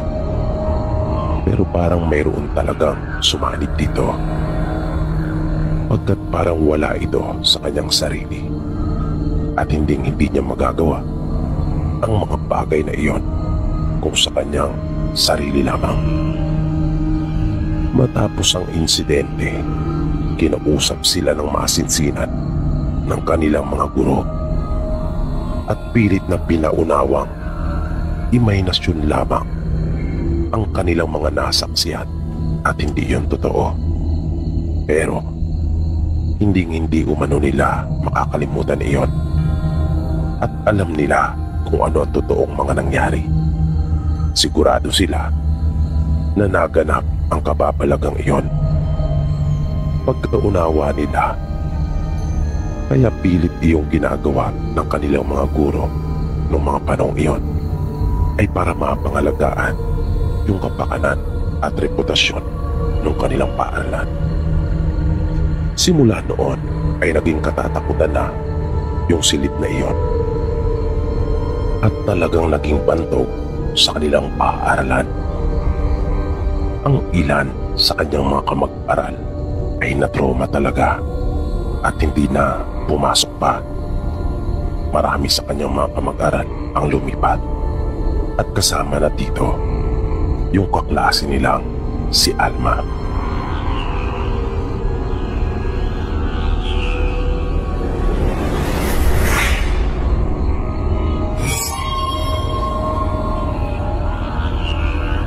pero parang mayroon talagang sumanib dito, pagkat parang wala ito sa kanyang sarili at hindi niya magagawa ang mga bagay na iyon kung sa kanyang sarili lamang. Matapos ang insidente, kinausap sila ng masinsinan ng kanilang mga guro at pilit na pinaunawang imahinasyon lamang ang kanilang mga nasaksihan at hindi yun totoo. Pero hindi umano nila makakalimutan iyon, at alam nila kung ano ang totoong mga nangyari. Sigurado sila na naganap ang kababalagang iyon. Pagkaunawa nila, kaya pilit iyong ginagawa ng kanilang mga guro noong mga panahong iyon ay para mapangalagaan yung kapakanan at reputasyon ng kanilang paaralan. Simula noon ay naging katatakutan na yung silid na iyon, at talagang naging bantog sa kanilang paaralan. Ang ilan sa kanyang mga kamag-aral ay na-trauma talaga at hindi na pumasok pa. Marami sa kanyang mga kamag-aral ang lumipat, at kasama na dito yung kaklase nilang si Alma.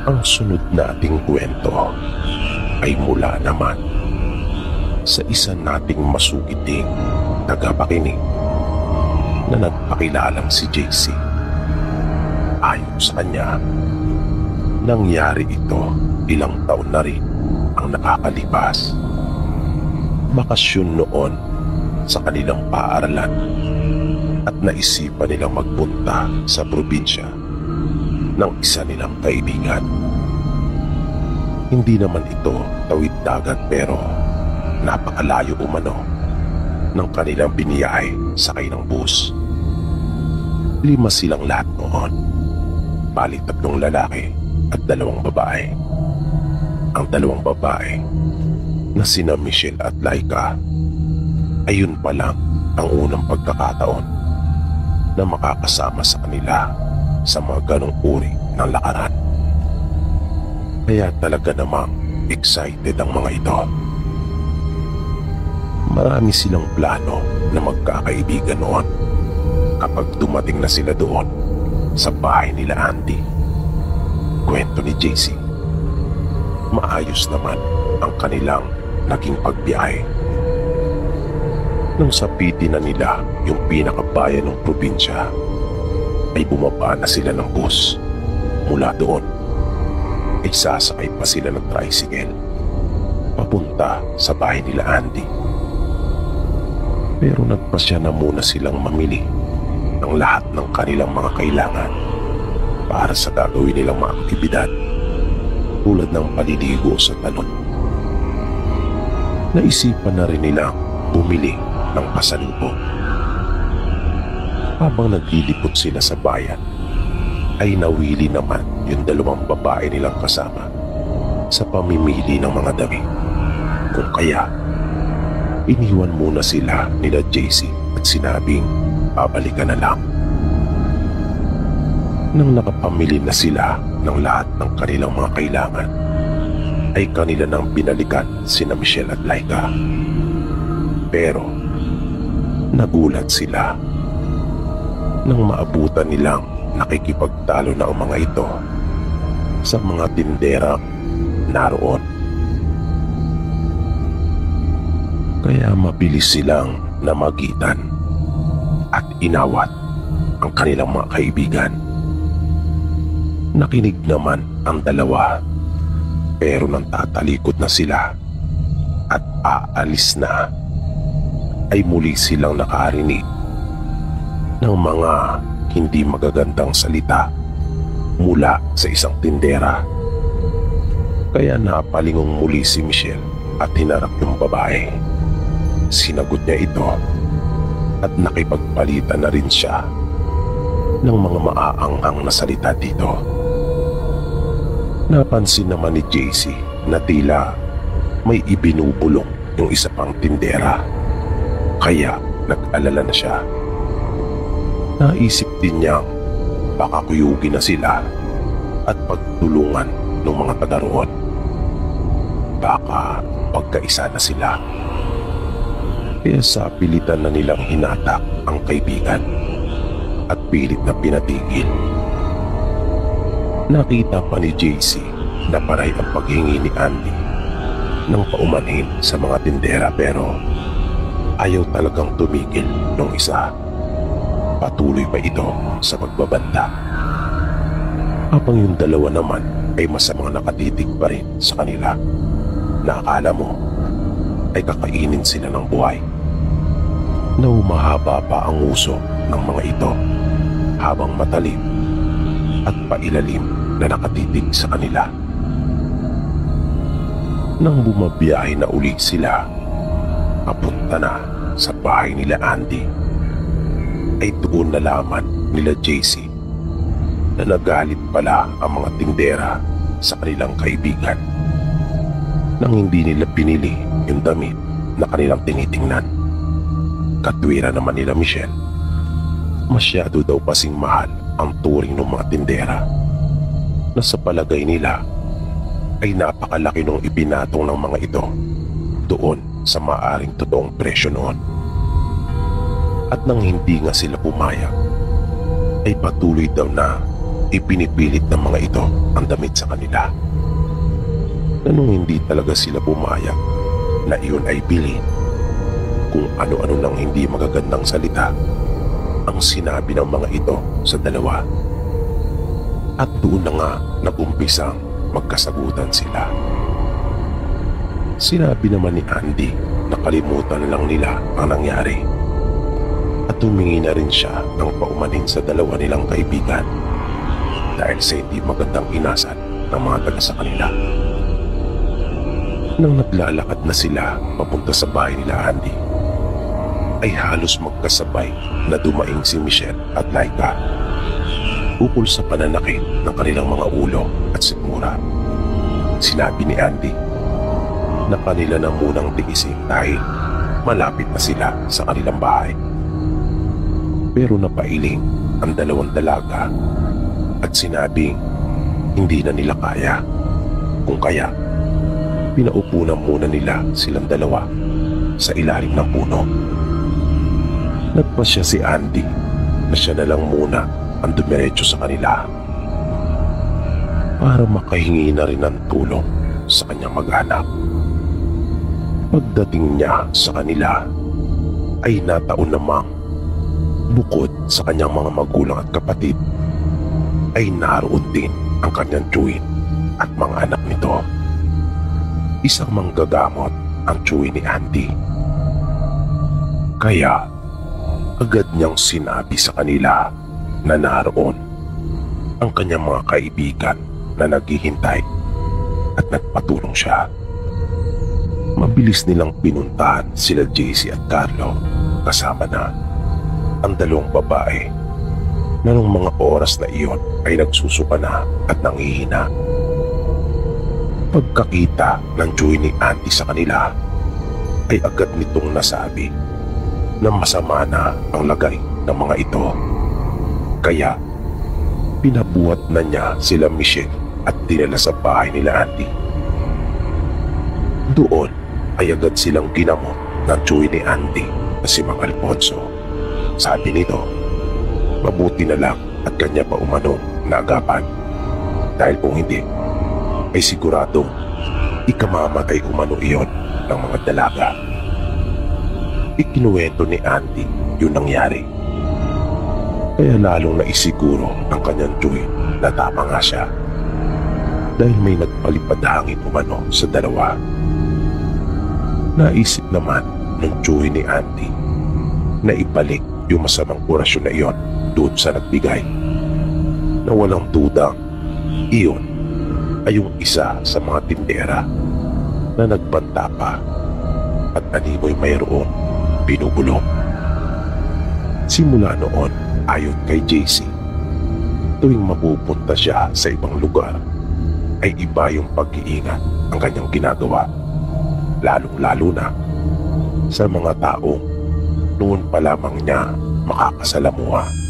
Ang sunod nating kwento ay mula naman sa isa nating masugiting tagapakinig na nagpakilalang si JC. Ayon sa kanya, nangyari ito ilang taon na rin ang nakakalipas. Bakasyon noon sa kanilang paaralan at naisipan nilang magpunta sa probinsya ng isa nilang kaibigan. Hindi naman ito tawid dagat, pero napakalayo umano ng kanilang biniyahe sakay ng bus. 5 silang lahat noon, bali 3 lalaki at 2 babae. Ang 2 babae na sina Michelle at Laika, ayun pa lang ang unang pagkakataon na makakasama sa kanila sa mga ganong uri ng lakaran. Kaya talaga namang excited ang mga ito. Marami silang plano na magkakaibigan noon kapag dumating na sila doon sa bahay nila Andy. Kwento ni JC, maayos naman ang kanilang naging pagbiyahe. Nang sapitin na nila yung pinakabayan ng probinsya, ay bumaba na sila ng bus. Mula doon, ay sasakay pa sila ng tricycle papunta sa bahay nila Andy. Pero nagpasya na muna silang mamili ng lahat ng kanilang mga kailangan para sa gagawin nilang mga aktibidad tulad ng paliligo sa talon. Naisipan na rin nilang bumili ng pasalubong. Habang naglilipot sila sa bayan, ay nawili naman yung dalawang babae nilang kasama sa pamimili ng mga damit. Kung kaya, iniwan muna sila nila JC at sinabing babalikan na lang. Nang nakapamili na sila ng lahat ng kanilang mga kailangan, ay kanila nang binalikan sina Michelle at Laika. Pero nagulat sila nang maabutan nilang nakikipagtalo na ang mga ito sa mga tindera naroon. Kaya mabilis silang namagitan at inawat ang kanilang mga kaibigan. Nakinig naman ang dalawa, pero nang tatalikod na sila at aalis na, ay muli silang nakarinig ng mga hindi magagandang salita mula sa isang tindera. Kaya napalingong muli si Michelle at hinarap yung babae. Sinagot niya ito at nakipagpalitan na rin siya ng mga maaanghang na salita dito. Napansin naman ni JC na tila may ibinubulong yung isa pang tindera. Kaya nag-alala na siya. Naisip din niyang baka kuyugin na sila at pagtulungan ng mga taga roon. Baka pagkaisa na sila. Kaya sa pilitan na nilang hinatak ang kaibigan at pilit na pinatigil. Nakita pa ni JC na paray ang paghingi ni Andy ng paumanhin sa mga tindera, pero ayaw talagang tumigil nung isa. Patuloy pa ito sa pagbabanta. Habang yung dalawa naman ay masamang nakatitig pa rin sa kanila na akala mo ay kakainin sila ng buhay. Na humahaba pa ang uso ng mga ito habang matalim at pailalim na nakatitig sa kanila. Nang bumabiyahe na uli sila papunta na sa bahay nila Andy, ay doon nalaman nila JC na nagalit pala ang mga tindera sa kanilang kaibigan nang hindi nila pinili yung damit na kanilang tinitingnan. Katwira naman nila Michelle, masyado daw kasing mahal ang turing ng mga tindera na sa palagay nila ay napakalaki nung ipinatong ng mga ito doon sa maaring totoong presyo noon. At nang hindi nga sila pumayag, ay patuloy daw na ipinipilit ng mga ito ang damit sa kanila. Na nung hindi talaga sila pumayag na iyon ay bilhin, kung ano-ano nang hindi magagandang salita ang sinabi ng mga ito sa dalawa. At doon na nga nag-umpisang magkasagutan sila. Sinabi naman ni Andy na kalimutan lang nila ang nangyari at humingi na rin siya ng paumanhin sa dalawa nilang kaibigan dahil sa hindi magandang inasal ng mga taga sa kanila. Nang naglalakad na sila papunta sa bahay nila Andy, ay halos magkasabay na dumaing si Michelle at Laika ukol sa pananakit ng kanilang mga ulo at sikmura. Sinabi ni Andy na kanila na munang tiisin dahil malapit na sila sa kanilang bahay. Pero napailing ang dalawang dalaga at sinabing hindi na nila kaya. Kung kaya, pinaupo na muna nila silang dalawa sa ilalim ng puno. Nagpasya si Andy na siya na lang muna ang dumiretso sa kanila para makahingi na rin ng tulong sa kanyang mag-anak Pagdating niya sa kanila ay nataon namang bukod sa kanyang mga magulang at kapatid ay naroon din ang kanyang tiyuhin at mga anak nito. Isang manggagamot ang tiyuhin ni Andy. Kaya agad niyang sinabi sa kanila na naroon ang kanyang mga kaibigan na naghihintay at nagpatulong siya. Mabilis nilang pinuntahan sila JC at Carlo kasama na ang dalawang babae na nung mga oras na iyon ay nagsusuka na at nanghihina. Pagkakita ng tiyuhin ni Andy sa kanila ay agad nitong nasabi na masama na ang lagay ng mga ito. Kaya pinabuhat na niya sila Michelle at dinala sa bahay nila Andy. Doon ay agad silang ginamot ng tiyuhin ni Andy na si Mang Alfonso. Sabi nito, mabuti na lang at kanya pa umanong naagapan. Dahil kung hindi, ay sigurado ikamamatay umano iyon ng mga dalaga. Ikinuwento ni Andy yun nangyari. Kaya lalong naisiguro ang kanyang tiyuhin na tama nga siya. Dahil may nagpalipad hangin umano sa dalawa. Naisip naman ng tiyuhin ni Andy na ibalik yung masamang orasyon na iyon doon sa nagbigay. Na walang dudang iyon ay yung isa sa mga tindera na nagbanta pa at animoy mayroong binubulong. Simula noon, ayon kay JC, tuwing mapupunta siya sa ibang lugar ay iba yung pag-iingat ang kanyang ginagawa, lalong-lalo na sa mga taong noon pa lamang niya makakasalamuha.